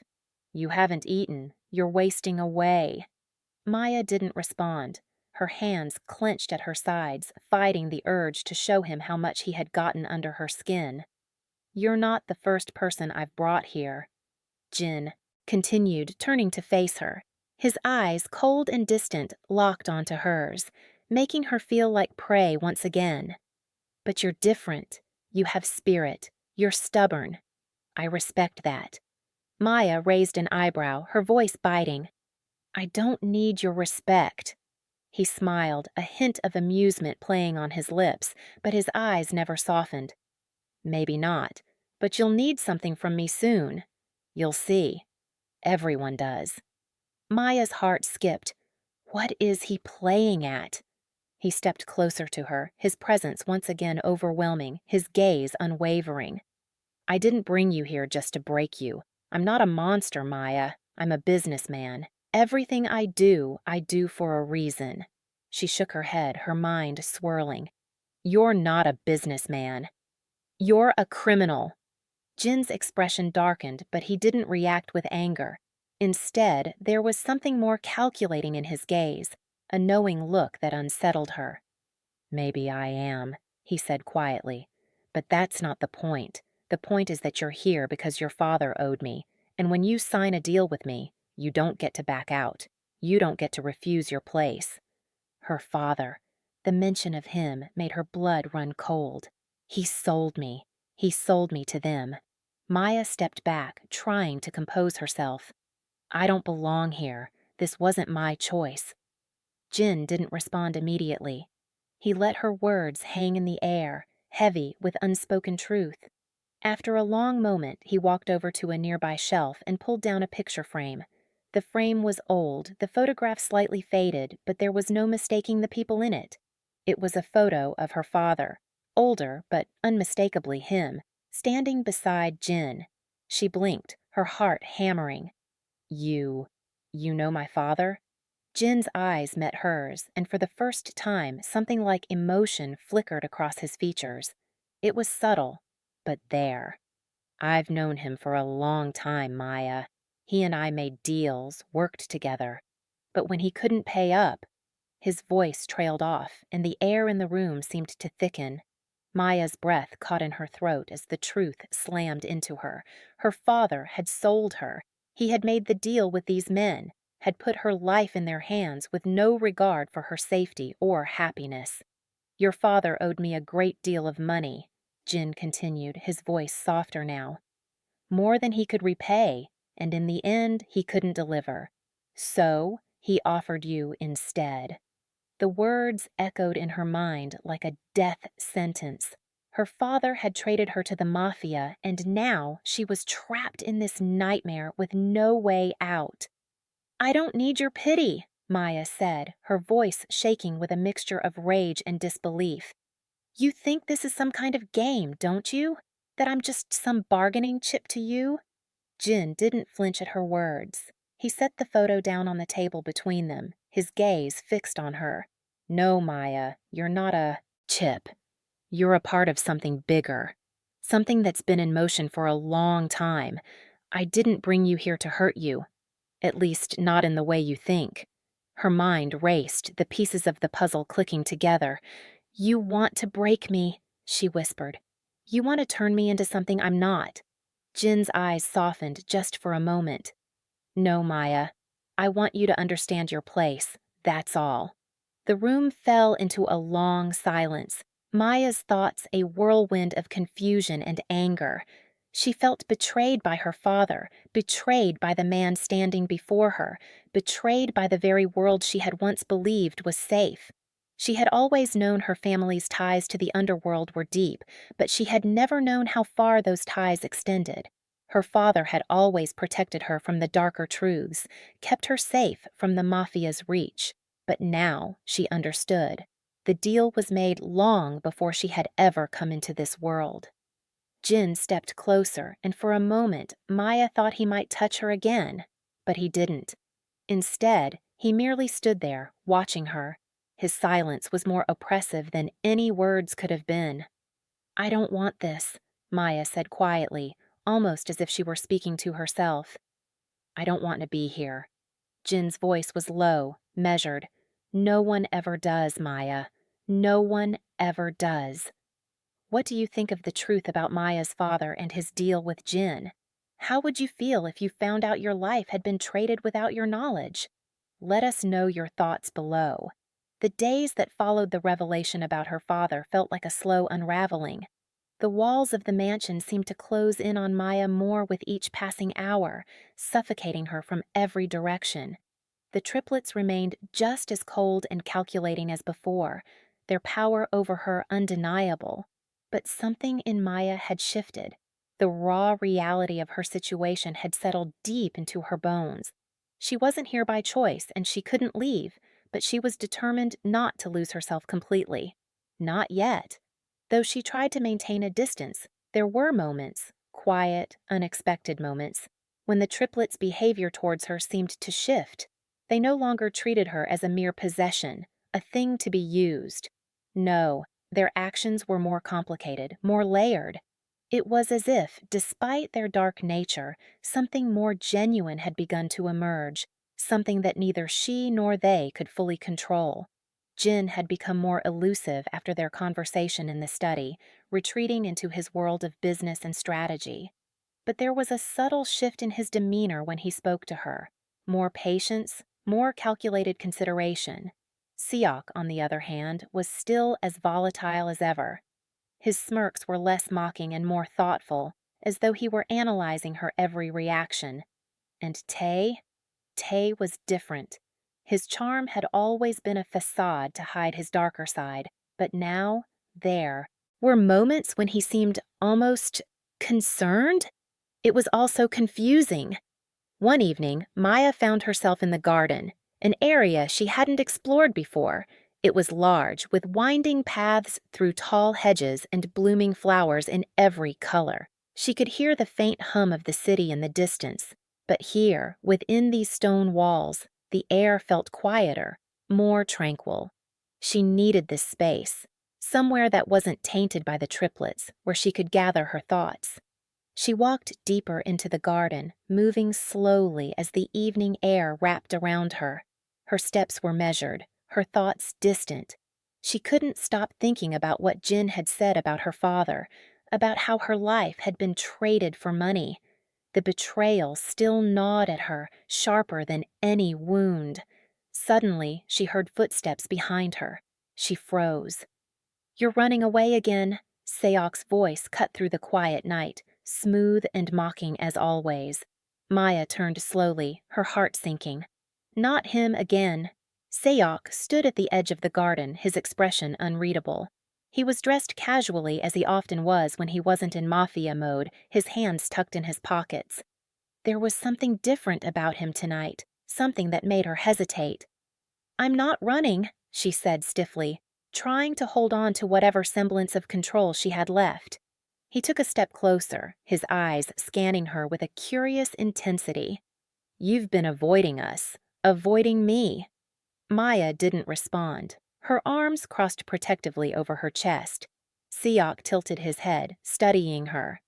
"You haven't eaten. You're wasting away." Maya didn't respond. Her hands clenched at her sides, fighting the urge to show him how much he had gotten under her skin. "You're not the first person I've brought here." Jin continued, turning to face her. His eyes, cold and distant, locked onto hers, making her feel like prey once again. "But you're different. You have spirit. You're stubborn. I respect that." Maya raised an eyebrow, her voice biting. "I don't need your respect." He smiled, a hint of amusement playing on his lips, but his eyes never softened. "Maybe not, but you'll need something from me soon. You'll see. Everyone does." Maya's heart skipped. What is he playing at? He stepped closer to her, his presence once again overwhelming, his gaze unwavering. "I didn't bring you here just to break you. I'm not a monster, Maya. I'm a businessman. Everything I do for a reason." She shook her head, her mind swirling. "You're not a businessman. You're a criminal." Jin's expression darkened, but he didn't react with anger. Instead, there was something more calculating in his gaze, a knowing look that unsettled her. "Maybe I am," he said quietly. "But that's not the point. The point is that you're here because your father owed me, and when you sign a deal with me, you don't get to back out. You don't get to refuse your place." Her father. The mention of him made her blood run cold. He sold me. He sold me to them. Maya stepped back, trying to compose herself. "I don't belong here. This wasn't my choice." Jin didn't respond immediately. He let her words hang in the air, heavy with unspoken truth. After a long moment, he walked over to a nearby shelf and pulled down a picture frame. The frame was old, the photograph slightly faded, but there was no mistaking the people in it. It was a photo of her father, older but unmistakably him, standing beside Jin. She blinked, her heart hammering. You know my father?" Jin's eyes met hers, and for the first time, something like emotion flickered across his features. It was subtle, but there. "I've known him for a long time, Maya. He and I made deals, worked together. But when he couldn't pay up..." His voice trailed off, and the air in the room seemed to thicken. Maya's breath caught in her throat as the truth slammed into her. Her father had sold her. He had made the deal with these men, had put her life in their hands with no regard for her safety or happiness. "Your father owed me a great deal of money," Jin continued, his voice softer now. "More than he could repay, and in the end he couldn't deliver. So He offered you instead." The words echoed in her mind like a death sentence. Her father had traded her to the Mafia, and now she was trapped in this nightmare with no way out. "I don't need your pity," Maya said, her voice shaking with a mixture of rage and disbelief. "You think this is some kind of game, don't you? That I'm just some bargaining chip to you?" Jin didn't flinch at her words. He set the photo down on the table between them, his gaze fixed on her. "No, Maya, you're not a chip. You're a part of something bigger. Something that's been in motion for a long time. I didn't bring you here to hurt you. At least, not in the way you think." Her mind raced, the pieces of the puzzle clicking together. "You want to break me," she whispered. "You want to turn me into something I'm not." Jin's eyes softened just for a moment. "No, Maya. I want you to understand your place. That's all." The room fell into a long silence, Maya's thoughts a whirlwind of confusion and anger. She felt betrayed by her father, betrayed by the man standing before her, betrayed by the very world she had once believed was safe. She had always known her family's ties to the underworld were deep, but she had never known how far those ties extended. Her father had always protected her from the darker truths, kept her safe from the Mafia's reach. But now she understood. The deal was made long before she had ever come into this world. Jin stepped closer, and for a moment Maya thought he might touch her again, but he didn't. Instead, he merely stood there, watching her. His silence was more oppressive than any words could have been. "I don't want this," Maya said quietly, almost as if she were speaking to herself. "I don't want to be here." Jin's voice was low, measured. "No one ever does, Maya. No one ever does." What do you think of the truth about Maya's father and his deal with Jin? How would you feel if you found out your life had been traded without your knowledge? Let us know your thoughts below. The days that followed the revelation about her father felt like a slow unraveling. The walls of the mansion seemed to close in on Maya more with each passing hour, suffocating her from every direction. The triplets remained just as cold and calculating as before, their power over her undeniable. But something in Maya had shifted. The raw reality of her situation had settled deep into her bones. She wasn't here by choice, and she couldn't leave, but she was determined not to lose herself completely. Not yet. Though she tried to maintain a distance, there were moments, quiet, unexpected moments, when the triplets' behavior towards her seemed to shift. They no longer treated her as a mere possession, a thing to be used. No, their actions were more complicated, more layered. It was as if, despite their dark nature, something more genuine had begun to emerge, something that neither she nor they could fully control. Jin had become more elusive after their conversation in the study, retreating into his world of business and strategy. But there was a subtle shift in his demeanor when he spoke to her. More patience, more calculated consideration. Siok, on the other hand, was still as volatile as ever. His smirks were less mocking and more thoughtful, as though he were analyzing her every reaction. And Tay was different. His charm had always been a facade to hide his darker side, but now, there, were moments when he seemed almost concerned. It was also confusing. One evening, Maya found herself in the garden, an area she hadn't explored before. It was large, with winding paths through tall hedges and blooming flowers in every color. She could hear the faint hum of the city in the distance. But here, within these stone walls, the air felt quieter, more tranquil. She needed this space, somewhere that wasn't tainted by the triplets, where she could gather her thoughts. She walked deeper into the garden, moving slowly as the evening air wrapped around her. Her steps were measured, her thoughts distant. She couldn't stop thinking about what Jin had said about her father, about how her life had been traded for money. The betrayal still gnawed at her, sharper than any wound. Suddenly, she heard footsteps behind her. She froze. "You're running away again," Sayok's voice cut through the quiet night, smooth and mocking as always. Maya turned slowly, her heart sinking. Not him again. Sayok stood at the edge of the garden, his expression unreadable. He was dressed casually as he often was when he wasn't in mafia mode, his hands tucked in his pockets. There was something different about him tonight, something that made her hesitate. "I'm not running," she said stiffly, trying to hold on to whatever semblance of control she had left. He took a step closer, his eyes scanning her with a curious intensity. "You've been avoiding us, avoiding me." Maya didn't respond. Her arms crossed protectively over her chest. Siok tilted his head, studying her.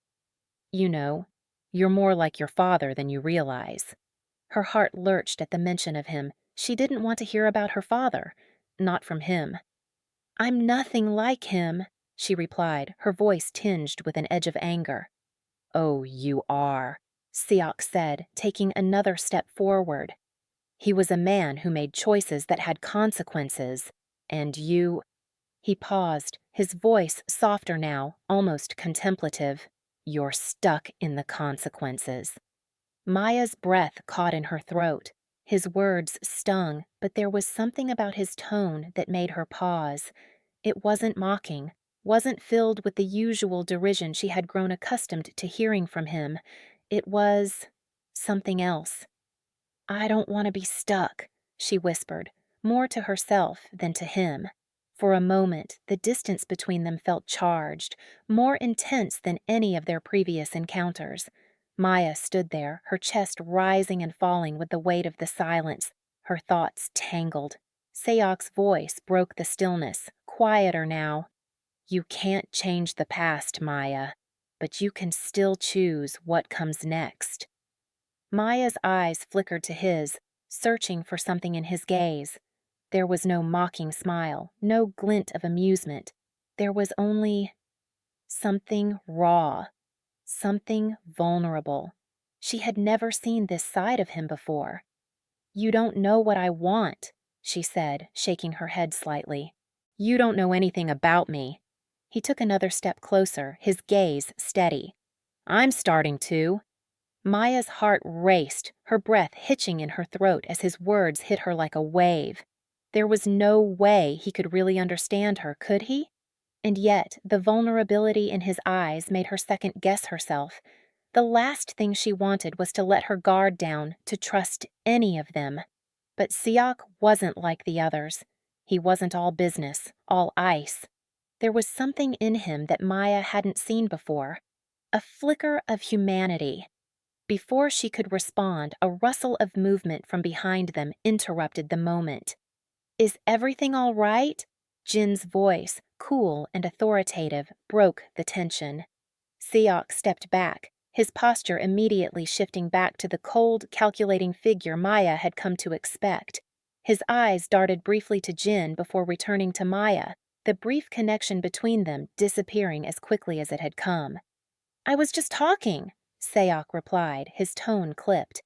"You know, you're more like your father than you realize." Her heart lurched at the mention of him. She didn't want to hear about her father. Not from him. "I'm nothing like him," she replied, her voice tinged with an edge of anger. "Oh, you are," Siok said, taking another step forward. "He was a man who made choices that had consequences. And you—" He paused, his voice softer now, almost contemplative. "You're stuck in the consequences." Maya's breath caught in her throat. His words stung, but there was something about his tone that made her pause. It wasn't mocking, wasn't filled with the usual derision she had grown accustomed to hearing from him. It was something else. "I don't want to be stuck," she whispered, more to herself than to him. For a moment, the distance between them felt charged, more intense than any of their previous encounters. Maya stood there, her chest rising and falling with the weight of the silence, her thoughts tangled. Sayok's voice broke the stillness, quieter now. "You can't change the past, Maya, but you can still choose what comes next." Maya's eyes flickered to his, searching for something in his gaze. There was no mocking smile, no glint of amusement. There was only something raw, something vulnerable. She had never seen this side of him before. "You don't know what I want," she said, shaking her head slightly. "You don't know anything about me." He took another step closer, his gaze steady. "I'm starting to." Maya's heart raced, her breath hitching in her throat as his words hit her like a wave. There was no way he could really understand her, could he? And yet, the vulnerability in his eyes made her second-guess herself. The last thing she wanted was to let her guard down, to trust any of them. But Siak wasn't like the others. He wasn't all business, all ice. There was something in him that Maya hadn't seen before. A flicker of humanity. Before she could respond, a rustle of movement from behind them interrupted the moment. "Is everything all right?" Jin's voice, cool and authoritative, broke the tension. Siok stepped back, his posture immediately shifting back to the cold, calculating figure Maya had come to expect. His eyes darted briefly to Jin before returning to Maya, the brief connection between them disappearing as quickly as it had come. "I was just talking," Sayok replied, his tone clipped.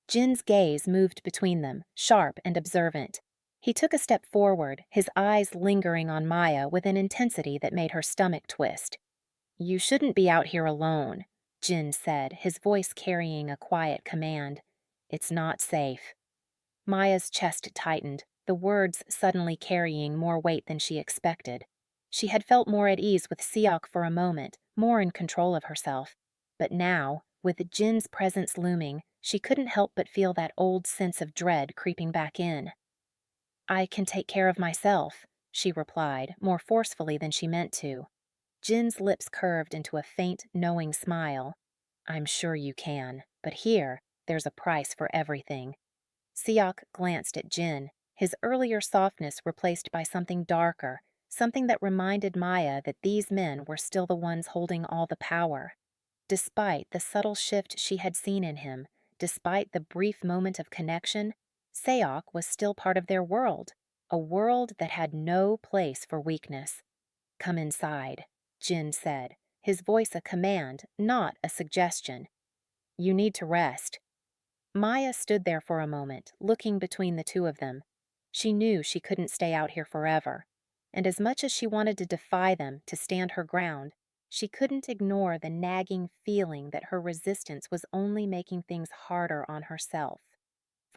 Jin's gaze moved between them, sharp and observant. He took a step forward, his eyes lingering on Maya with an intensity that made her stomach twist. "You shouldn't be out here alone," Jin said, his voice carrying a quiet command. "It's not safe." Maya's chest tightened, the words suddenly carrying more weight than she expected. She had felt more at ease with Siok for a moment, more in control of herself. But now, with Jin's presence looming, she couldn't help but feel that old sense of dread creeping back in. "I can take care of myself," she replied, more forcefully than she meant to. Jin's lips curved into a faint, knowing smile. "I'm sure you can, but here, there's a price for everything." Siok glanced at Jin, his earlier softness replaced by something darker, something that reminded Maya that these men were still the ones holding all the power. Despite the subtle shift she had seen in him, despite the brief moment of connection, Sayok was still part of their world, a world that had no place for weakness. "Come inside," Jin said, his voice a command, not a suggestion. "You need to rest." Maya stood there for a moment, looking between the two of them. She knew she couldn't stay out here forever, and as much as she wanted to defy them, to stand her ground, she couldn't ignore the nagging feeling that her resistance was only making things harder on herself.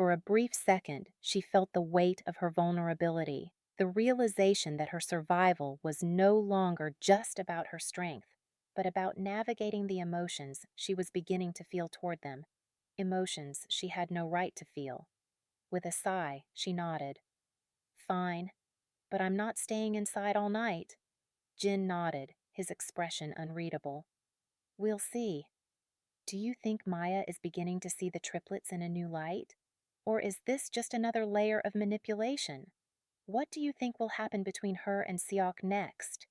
For a brief second, she felt the weight of her vulnerability, the realization that her survival was no longer just about her strength, but about navigating the emotions she was beginning to feel toward them, emotions she had no right to feel. With a sigh, she nodded. "Fine, but I'm not staying inside all night." Jin nodded, his expression unreadable. "We'll see. Do you think Maya is beginning to see the triplets in a new light? Or is this just another layer of manipulation? What do you think will happen between her and Siok next?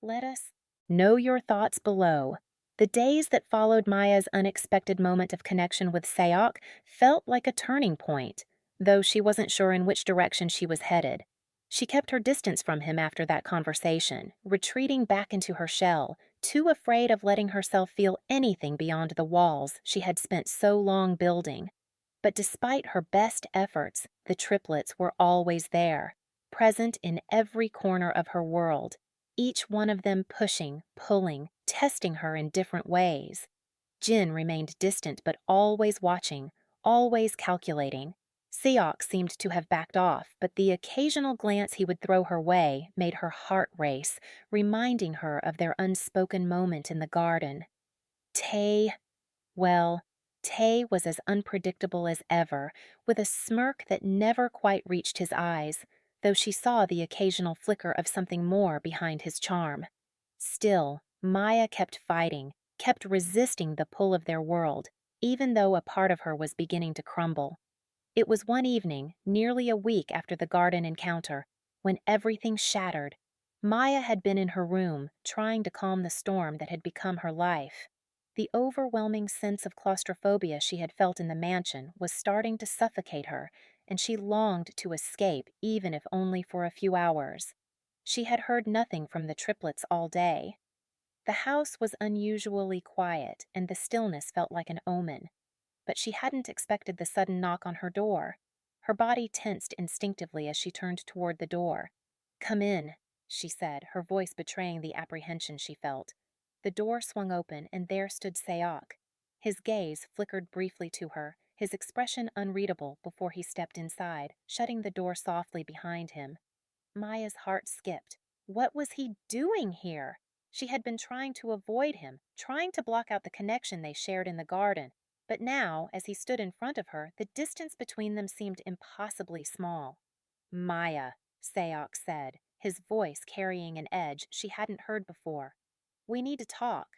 Let us know your thoughts below." The days that followed Maya's unexpected moment of connection with Seok felt like a turning point, though she wasn't sure in which direction she was headed. She kept her distance from him after that conversation, retreating back into her shell, too afraid of letting herself feel anything beyond the walls she had spent so long building. But despite her best efforts, the triplets were always there, present in every corner of her world, each one of them pushing, pulling, testing her in different ways. Jin remained distant but always watching, always calculating. Seok seemed to have backed off, but the occasional glance he would throw her way made her heart race, reminding her of their unspoken moment in the garden. Well, Tay was as unpredictable as ever, with a smirk that never quite reached his eyes, though she saw the occasional flicker of something more behind his charm. Still, Maya kept fighting, kept resisting the pull of their world, even though a part of her was beginning to crumble. It was one evening, nearly a week after the garden encounter, when everything shattered. Maya had been in her room, trying to calm the storm that had become her life. The overwhelming sense of claustrophobia she had felt in the mansion was starting to suffocate her, and she longed to escape even if only for a few hours. She had heard nothing from the triplets all day. The house was unusually quiet, and the stillness felt like an omen. But she hadn't expected the sudden knock on her door. Her body tensed instinctively as she turned toward the door. "Come in," she said, her voice betraying the apprehension she felt. The door swung open, and there stood Seok. His gaze flickered briefly to her, his expression unreadable before he stepped inside, shutting the door softly behind him. Maya's heart skipped. What was he doing here? She had been trying to avoid him, trying to block out the connection they shared in the garden. But now, as he stood in front of her, the distance between them seemed impossibly small. "Maya," Seok said, his voice carrying an edge she hadn't heard before. "We need to talk."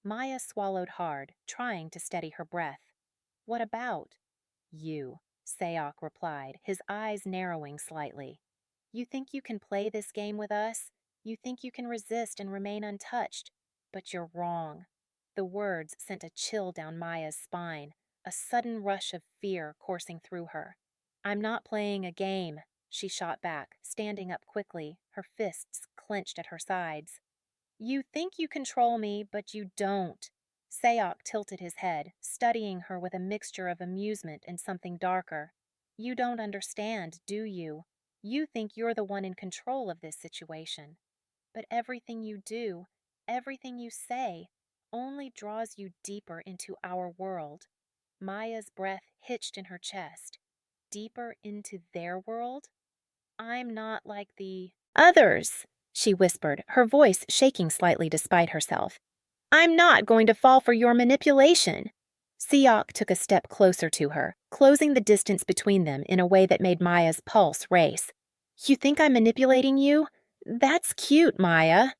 Maya swallowed hard, trying to steady her breath. "What about?" "You," Seok replied, his eyes narrowing slightly. "You think you can play this game with us? You think you can resist and remain untouched? But you're wrong." The words sent a chill down Maya's spine, a sudden rush of fear coursing through her. "I'm not playing a game," she shot back, standing up quickly, her fists clenched at her sides. "You think you control me, but you don't." Seok tilted his head, studying her with a mixture of amusement and something darker. "You don't understand, do you? You think you're the one in control of this situation. But everything you do, everything you say, only draws you deeper into our world." Maya's breath hitched in her chest. "Deeper into their world? I'm not like the others," she whispered, her voice shaking slightly despite herself. "I'm not going to fall for your manipulation." Seok took a step closer to her, closing the distance between them in a way that made Maya's pulse race. "You think I'm manipulating you? That's cute, Maya."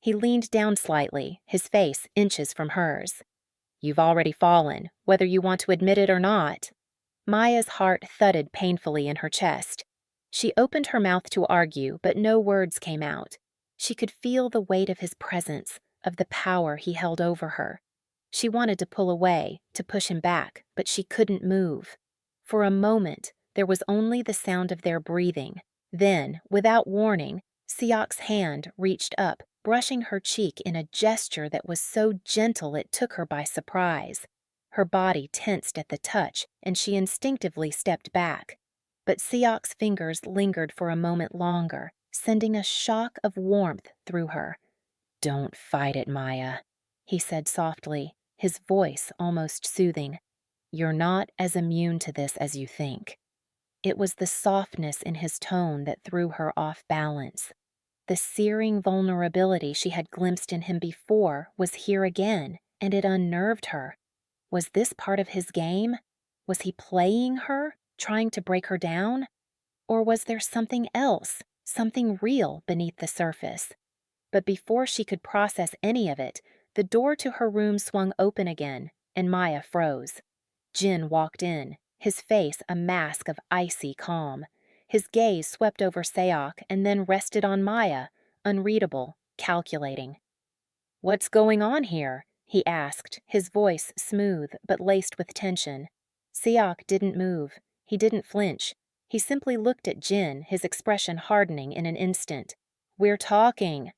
He leaned down slightly, his face inches from hers. "You've already fallen, whether you want to admit it or not." Maya's heart thudded painfully in her chest. She opened her mouth to argue, but no words came out. She could feel the weight of his presence, of the power he held over her. She wanted to pull away, to push him back, but she couldn't move. For a moment, there was only the sound of their breathing. Then, without warning, Siok's hand reached up, brushing her cheek in a gesture that was so gentle it took her by surprise. Her body tensed at the touch, and she instinctively stepped back. But Siok's fingers lingered for a moment longer, sending a shock of warmth through her. "Don't fight it, Maya," he said softly, his voice almost soothing. "You're not as immune to this as you think." It was the softness in his tone that threw her off balance. The searing vulnerability she had glimpsed in him before was here again, and it unnerved her. Was this part of his game? Was he playing her, trying to break her down? Or was there something else, something real beneath the surface? But before she could process any of it, the door to her room swung open again, and Maya froze. Jin walked in, his face a mask of icy calm. His gaze swept over Seok and then rested on Maya, unreadable, calculating. "What's going on here?" he asked, his voice smooth but laced with tension. Seok didn't move. He didn't flinch. He simply looked at Jin, his expression hardening in an instant. "We're talking."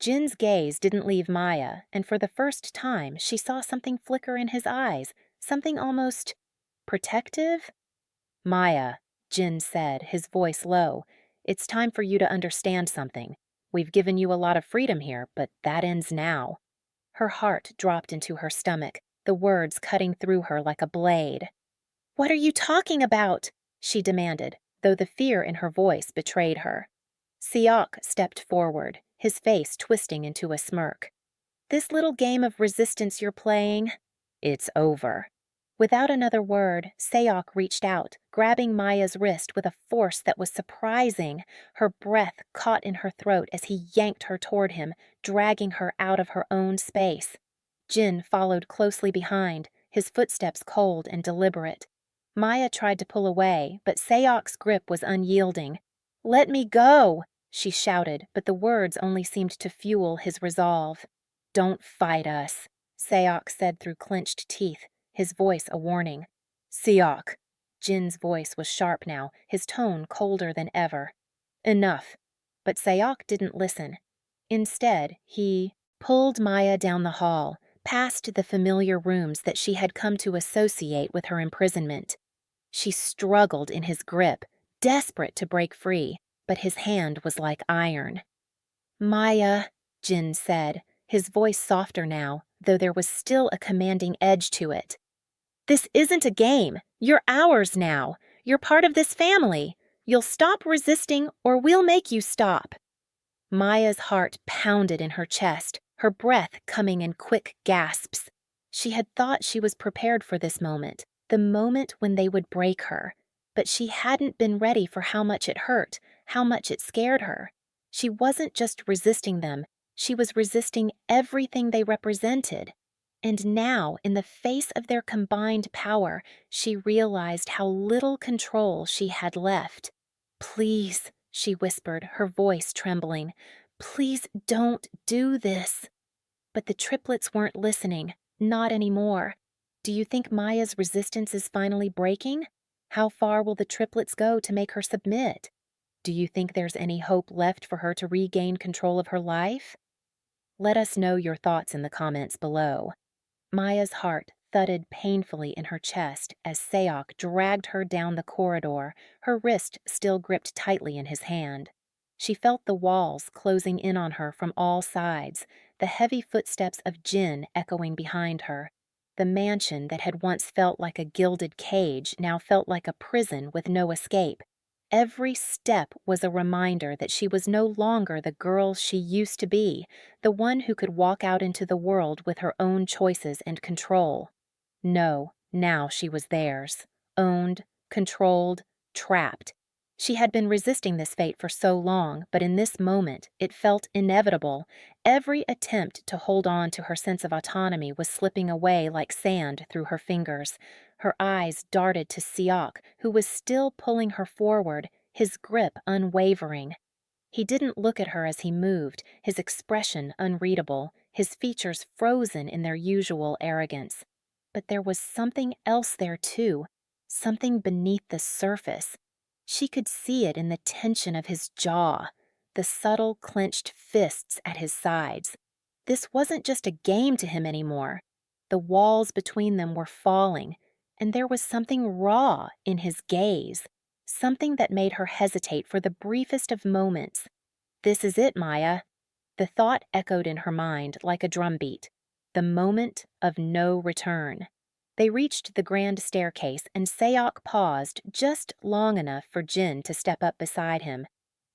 Jin's gaze didn't leave Maya, and for the first time she saw something flicker in his eyes, something almost protective? "Maya," Jin said, his voice low, "it's time for you to understand something. We've given you a lot of freedom here, but that ends now." Her heart dropped into her stomach, the words cutting through her like a blade. "What are you talking about?" she demanded, though the fear in her voice betrayed her. Seok stepped forward, his face twisting into a smirk. "This little game of resistance you're playing, it's over." Without another word, Seok reached out, grabbing Maya's wrist with a force that was surprising. Her breath caught in her throat as he yanked her toward him, dragging her out of her own space. Jin followed closely behind, his footsteps cold and deliberate. Maya tried to pull away, but Seok's grip was unyielding. "Let me go!" she shouted, but the words only seemed to fuel his resolve. "Don't fight us," Seok said through clenched teeth, his voice a warning. "Seok." Jin's voice was sharp now, his tone colder than ever. "Enough." But Seok didn't listen. Instead, he pulled Maya down the hall, past the familiar rooms that she had come to associate with her imprisonment. She struggled in his grip, desperate to break free, but his hand was like iron. "Maya," Jin said, his voice softer now, though there was still a commanding edge to it. "This isn't a game. You're ours now. You're part of this family. You'll stop resisting or we'll make you stop." Maya's heart pounded in her chest, her breath coming in quick gasps. She had thought she was prepared for this moment, the moment when they would break her. But she hadn't been ready for how much it hurt, how much it scared her. She wasn't just resisting them, she was resisting everything they represented. And now, in the face of their combined power, she realized how little control she had left. "Please," she whispered, her voice trembling, "please don't do this." But the triplets weren't listening, not anymore. Do you think Maya's resistance is finally breaking? How far will the triplets go to make her submit? Do you think there's any hope left for her to regain control of her life? Let us know your thoughts in the comments below. Maya's heart thudded painfully in her chest as Seok dragged her down the corridor, her wrist still gripped tightly in his hand. She felt the walls closing in on her from all sides, the heavy footsteps of Jin echoing behind her. The mansion that had once felt like a gilded cage now felt like a prison with no escape. Every step was a reminder that she was no longer the girl she used to be, the one who could walk out into the world with her own choices and control. No, now she was theirs, owned, controlled, trapped. She had been resisting this fate for so long, but in this moment it felt inevitable. Every attempt to hold on to her sense of autonomy was slipping away like sand through her fingers. Her eyes darted to Seok, who was still pulling her forward, his grip unwavering. He didn't look at her as he moved, his expression unreadable, his features frozen in their usual arrogance. But there was something else there too, something beneath the surface. She could see it in the tension of his jaw, the subtle clenched fists at his sides. This wasn't just a game to him anymore. The walls between them were falling, and there was something raw in his gaze, something that made her hesitate for the briefest of moments. "This is it, Maya." The thought echoed in her mind like a drumbeat. The moment of no return. They reached the grand staircase, and Sayok paused just long enough for Jin to step up beside him.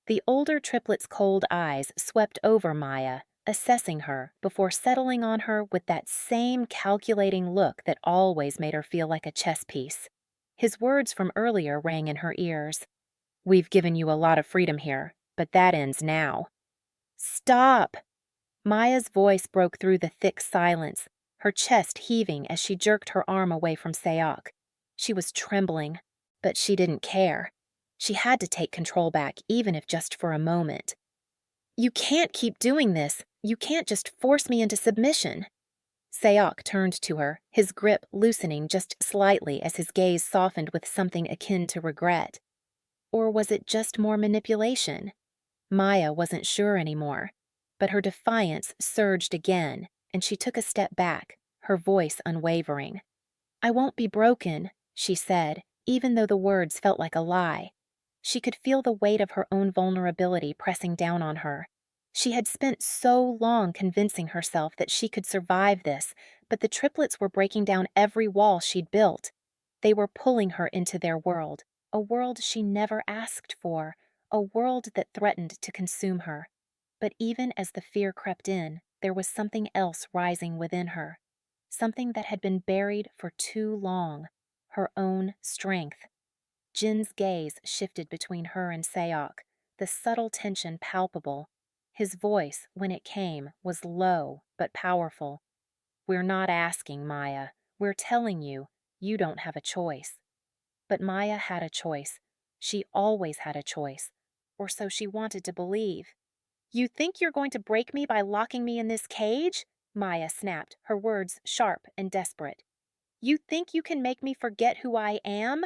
The older triplet's cold eyes swept over Maya, assessing her before settling on her with that same calculating look that always made her feel like a chess piece. His words from earlier rang in her ears. "We've given you a lot of freedom here, but that ends now." "Stop!" Maya's voice broke through the thick silence, her chest heaving as she jerked her arm away from Sayok. She was trembling, but she didn't care. She had to take control back, even if just for a moment. "You can't keep doing this. You can't just force me into submission." Sayok turned to her, his grip loosening just slightly as his gaze softened with something akin to regret. Or was it just more manipulation? Maya wasn't sure anymore, but her defiance surged again, and she took a step back, her voice unwavering. "I won't be broken," she said, even though the words felt like a lie. She could feel the weight of her own vulnerability pressing down on her. She had spent so long convincing herself that she could survive this, but the triplets were breaking down every wall she'd built. They were pulling her into their world, a world she never asked for, a world that threatened to consume her. But even as the fear crept in, there was something else rising within her, something that had been buried for too long, her own strength. Jin's gaze shifted between her and Sayok, the subtle tension palpable. His voice, when it came, was low but powerful. "We're not asking, Maya. We're telling you, you don't have a choice." But Maya had a choice. She always had a choice. Or so she wanted to believe. "You think you're going to break me by locking me in this cage?" Maya snapped, her words sharp and desperate. "You think you can make me forget who I am?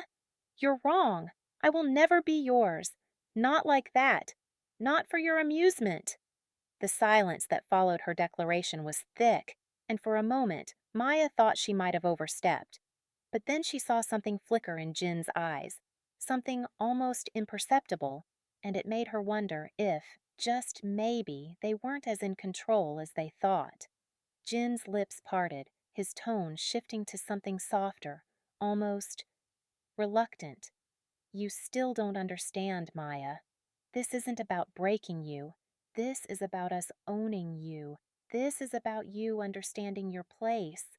You're wrong. I will never be yours. Not like that. Not for your amusement." The silence that followed her declaration was thick, and for a moment, Maya thought she might have overstepped. But then she saw something flicker in Jin's eyes, something almost imperceptible, and it made her wonder if, just maybe, they weren't as in control as they thought. Jin's lips parted, his tone shifting to something softer, almost reluctant. "You still don't understand, Maya. This isn't about breaking you. This is about us owning you. This is about you understanding your place."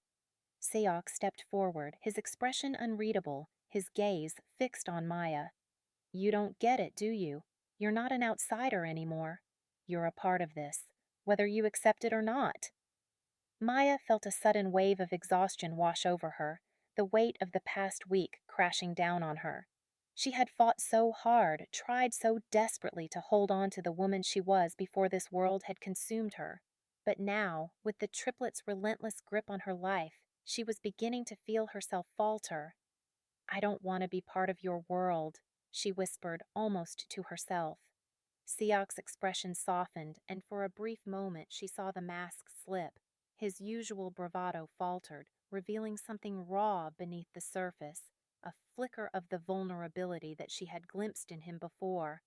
Sayok stepped forward, his expression unreadable, his gaze fixed on Maya. "You don't get it, do you? You're not an outsider anymore. You're a part of this, whether you accept it or not." Maya felt a sudden wave of exhaustion wash over her, the weight of the past week crashing down on her. She had fought so hard, tried so desperately to hold on to the woman she was before this world had consumed her. But now, with the triplets' relentless grip on her life, she was beginning to feel herself falter. "I don't want to be part of your world," she whispered almost to herself. Siak's expression softened, and for a brief moment she saw the mask slip. His usual bravado faltered, revealing something raw beneath the surface, a flicker of the vulnerability that she had glimpsed in him before.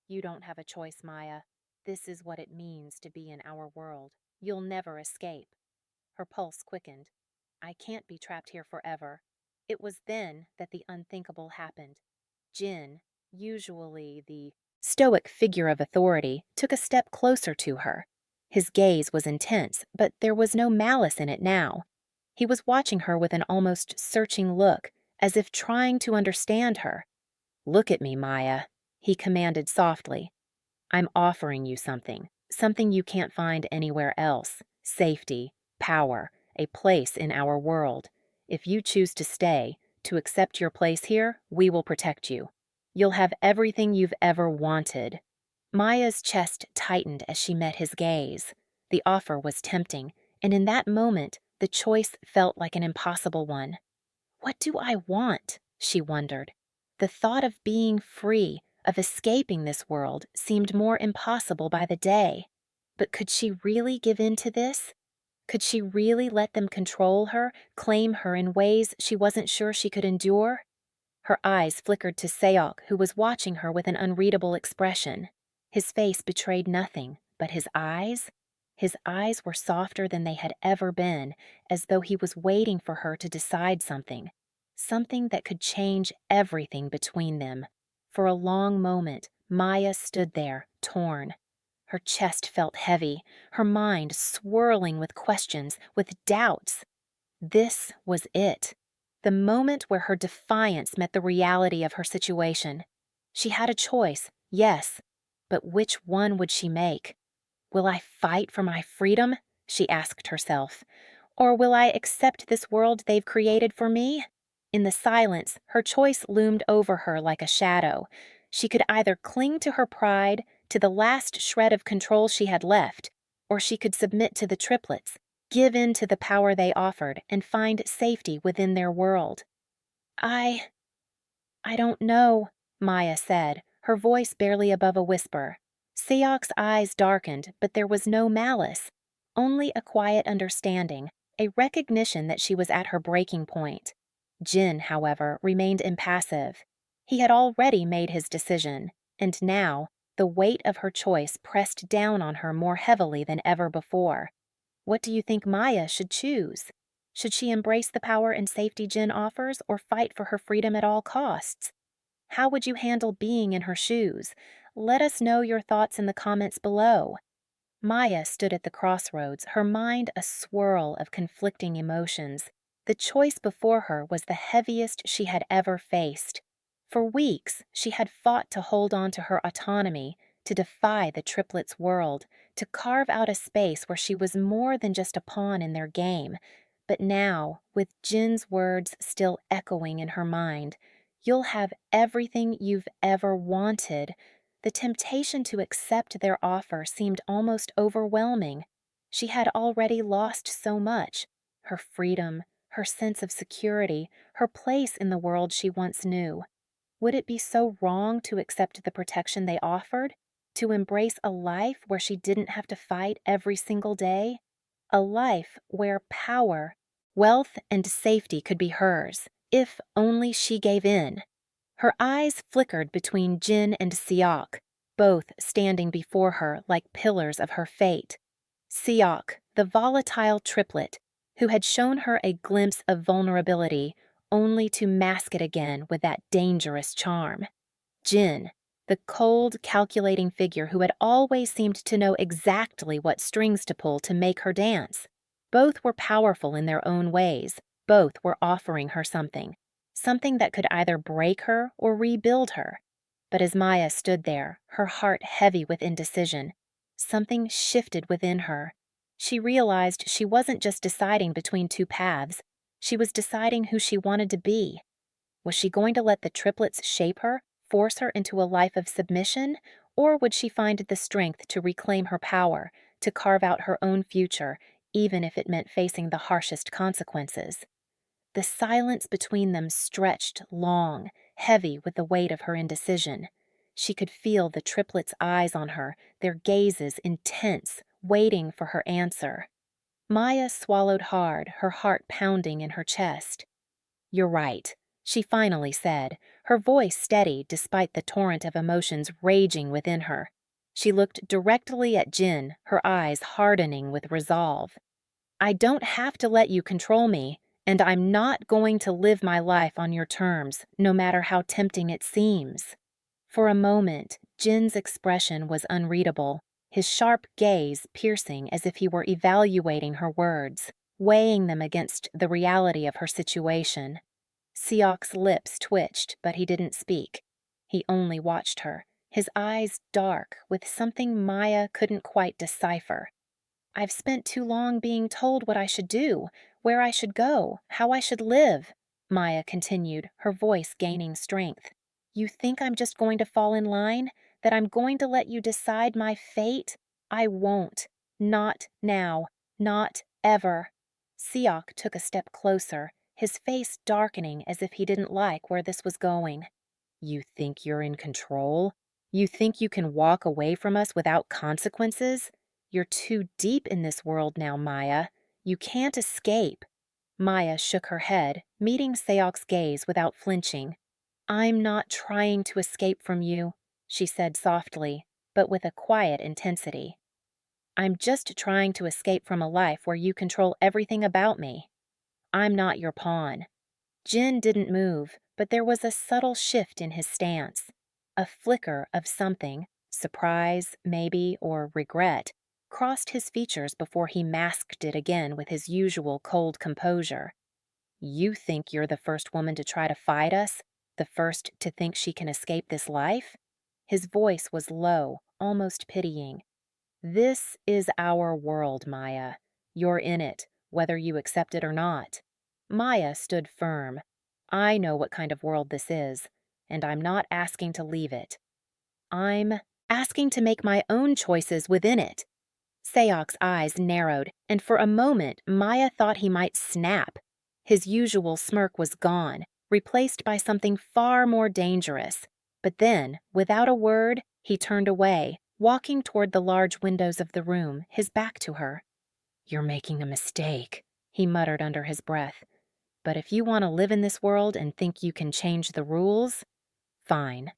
"You don't have a choice, Maya. This is what it means to be in our world. You'll never escape." Her pulse quickened. "I can't be trapped here forever." It was then that the unthinkable happened. Jin, usually the stoic figure of authority, took a step closer to her. His gaze was intense, but there was no malice in it now. He was watching her with an almost searching look, as if trying to understand her. "Look at me, Maya," he commanded softly. "I'm offering you something, something you can't find anywhere else. Safety, power, a place in our world. If you choose to stay, to accept your place here, we will protect you. You'll have everything you've ever wanted." Maya's chest tightened as she met his gaze. The offer was tempting, and in that moment, the choice felt like an impossible one. What do I want? She wondered. The thought of being free, of escaping this world, seemed more impossible by the day. But could she really give in to this? Could she really let them control her, claim her in ways she wasn't sure she could endure? Her eyes flickered to Sayok, who was watching her with an unreadable expression. His face betrayed nothing, but his eyes? His eyes were softer than they had ever been, as though he was waiting for her to decide something, something that could change everything between them. For a long moment, Maya stood there, torn. Her chest felt heavy, her mind swirling with questions, with doubts. This was it. The moment where her defiance met the reality of her situation. She had a choice, yes, but which one would she make? Will I fight for my freedom? She asked herself. Or will I accept this world they've created for me? In the silence, her choice loomed over her like a shadow. She could either cling to her pride, to the last shred of control she had left, or she could submit to the triplets, give in to the power they offered, and find safety within their world. I don't know, Maya said, her voice barely above a whisper. Seok's eyes darkened, but there was no malice, only a quiet understanding, a recognition that she was at her breaking point. Jin, however, remained impassive. He had already made his decision, and now the weight of her choice pressed down on her more heavily than ever before. What do you think Maya should choose? Should she embrace the power and safety Jin offers or fight for her freedom at all costs? How would you handle being in her shoes? Let us know your thoughts in the comments below. Maya stood at the crossroads, her mind a swirl of conflicting emotions. The choice before her was the heaviest she had ever faced. For weeks, she had fought to hold on to her autonomy, to defy the triplets' world, to carve out a space where she was more than just a pawn in their game. But now, with Jin's words still echoing in her mind, "You'll have everything you've ever wanted," the temptation to accept their offer seemed almost overwhelming. She had already lost so much: her freedom, her sense of security, her place in the world she once knew. Would it be so wrong to accept the protection they offered? To embrace a life where she didn't have to fight every single day? A life where power, wealth, and safety could be hers, if only she gave in. Her eyes flickered between Jin and Seok, both standing before her like pillars of her fate. Seok, the volatile triplet, who had shown her a glimpse of vulnerability, only to mask it again with that dangerous charm. Jin, the cold, calculating figure who had always seemed to know exactly what strings to pull to make her dance. Both were powerful in their own ways. Both were offering her something that could either break her or rebuild her. But as Maya stood there, her heart heavy with indecision, something shifted within her. She realized she wasn't just deciding between two paths. She was deciding who she wanted to be. Was she going to let the triplets shape her, force her into a life of submission, or would she find the strength to reclaim her power, to carve out her own future, even if it meant facing the harshest consequences? The silence between them stretched long, heavy with the weight of her indecision. She could feel the triplets' eyes on her, their gazes intense, waiting for her answer. Maya swallowed hard, her heart pounding in her chest. "You're right," she finally said, her voice steady despite the torrent of emotions raging within her. She looked directly at Jin, her eyes hardening with resolve. "I don't have to let you control me, and I'm not going to live my life on your terms, no matter how tempting it seems." For a moment, Jin's expression was unreadable, his sharp gaze piercing as if he were evaluating her words, weighing them against the reality of her situation. Seok's lips twitched, but he didn't speak. He only watched her, his eyes dark with something Maya couldn't quite decipher. "I've spent too long being told what I should do, where I should go, how I should live," Maya continued, her voice gaining strength. "You think I'm just going to fall in line? That I'm going to let you decide my fate? I won't. Not now. Not ever." Seok took a step closer, his face darkening as if he didn't like where this was going. "You think you're in control? You think you can walk away from us without consequences? You're too deep in this world now, Maya. You can't escape." Maya shook her head, meeting Seok's gaze without flinching. "I'm not trying to escape from you," she said softly, but with a quiet intensity. I'm just trying to escape from a life where you control everything about me. I'm not your pawn." Jin didn't move, but there was a subtle shift in his stance. A flicker of something, surprise, maybe, or regret, crossed his features before he masked it again with his usual cold composure. "You think you're the first woman to try to fight us? The first to think she can escape this life?" His voice was low, almost pitying. "This is our world, Maya. You're in it, whether you accept it or not." Maya stood firm. "I know what kind of world this is, and I'm not asking to leave it. I'm asking to make my own choices within it." Sayok's eyes narrowed, and for a moment Maya thought he might snap. His usual smirk was gone, replaced by something far more dangerous. But then, without a word, he turned away, walking toward the large windows of the room, his back to her. "You're making a mistake," he muttered under his breath. "But if you want to live in this world and think you can change the rules, fine."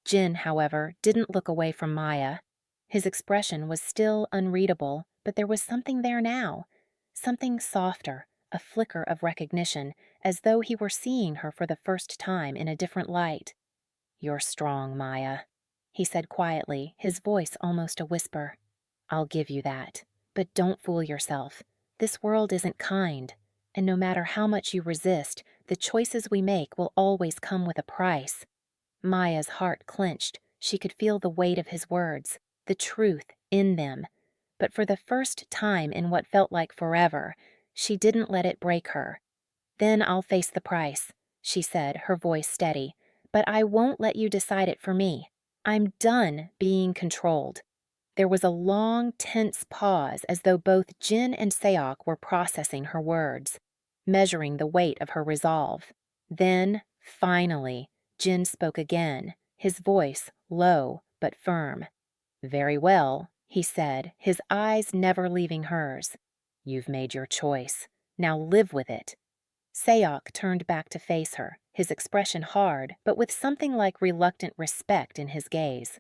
Jin, however, didn't look away from Maya. His expression was still unreadable, but there was something there now. Something softer, a flicker of recognition, as though he were seeing her for the first time in a different light. "You're strong, Maya," he said quietly, his voice almost a whisper. "I'll give you that. But don't fool yourself. This world isn't kind, and no matter how much you resist, the choices we make will always come with a price." Maya's heart clenched. She could feel the weight of his words, the truth in them. But for the first time in what felt like forever, she didn't let it break her. "Then I'll face the price," she said, her voice steady. "But I won't let you decide it for me. I'm done being controlled." There was a long, tense pause as though both Jin and Sayok were processing her words, measuring the weight of her resolve. Then, finally, Jin spoke again, his voice low but firm. "Very well," he said, his eyes never leaving hers. "You've made your choice. Now live with it." Sayok turned back to face her, his expression hard, but with something like reluctant respect in his gaze.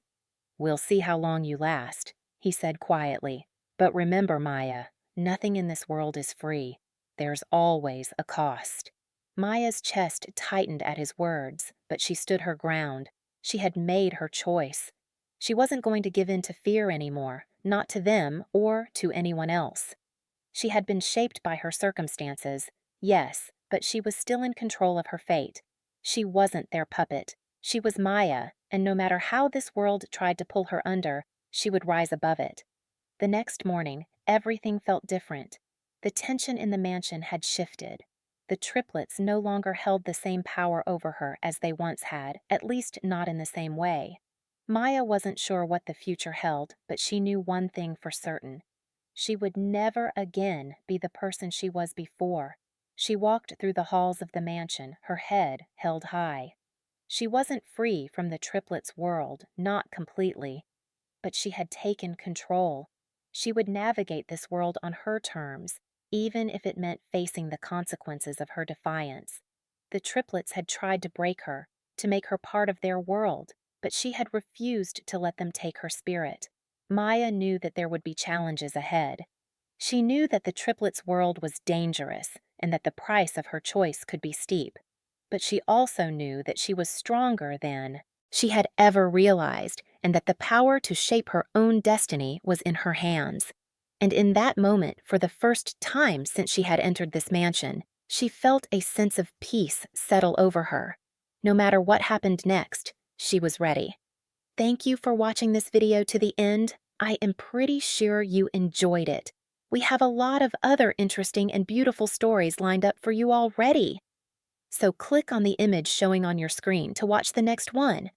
"We'll see how long you last," he said quietly. "But remember, Maya, nothing in this world is free. There's always a cost." Maya's chest tightened at his words, but she stood her ground. She had made her choice. She wasn't going to give in to fear anymore, not to them or to anyone else. She had been shaped by her circumstances, yes, but she was still in control of her fate. She wasn't their puppet. She was Maya, and no matter how this world tried to pull her under, she would rise above it. The next morning, everything felt different. The tension in the mansion had shifted. The triplets no longer held the same power over her as they once had, at least not in the same way. Maya wasn't sure what the future held, but she knew one thing for certain. She would never again be the person she was before. She walked through the halls of the mansion, her head held high. She wasn't free from the triplets' world, not completely, but she had taken control. She would navigate this world on her terms, even if it meant facing the consequences of her defiance. The triplets had tried to break her, to make her part of their world, but she had refused to let them take her spirit. Maya knew that there would be challenges ahead. She knew that the triplets' world was dangerous and that the price of her choice could be steep. But she also knew that she was stronger than she had ever realized, and that the power to shape her own destiny was in her hands. And in that moment, for the first time since she had entered this mansion, she felt a sense of peace settle over her. No matter what happened next, she was ready. Thank you for watching this video to the end. I am pretty sure you enjoyed it. We have a lot of other interesting and beautiful stories lined up for you already. So click on the image showing on your screen to watch the next one.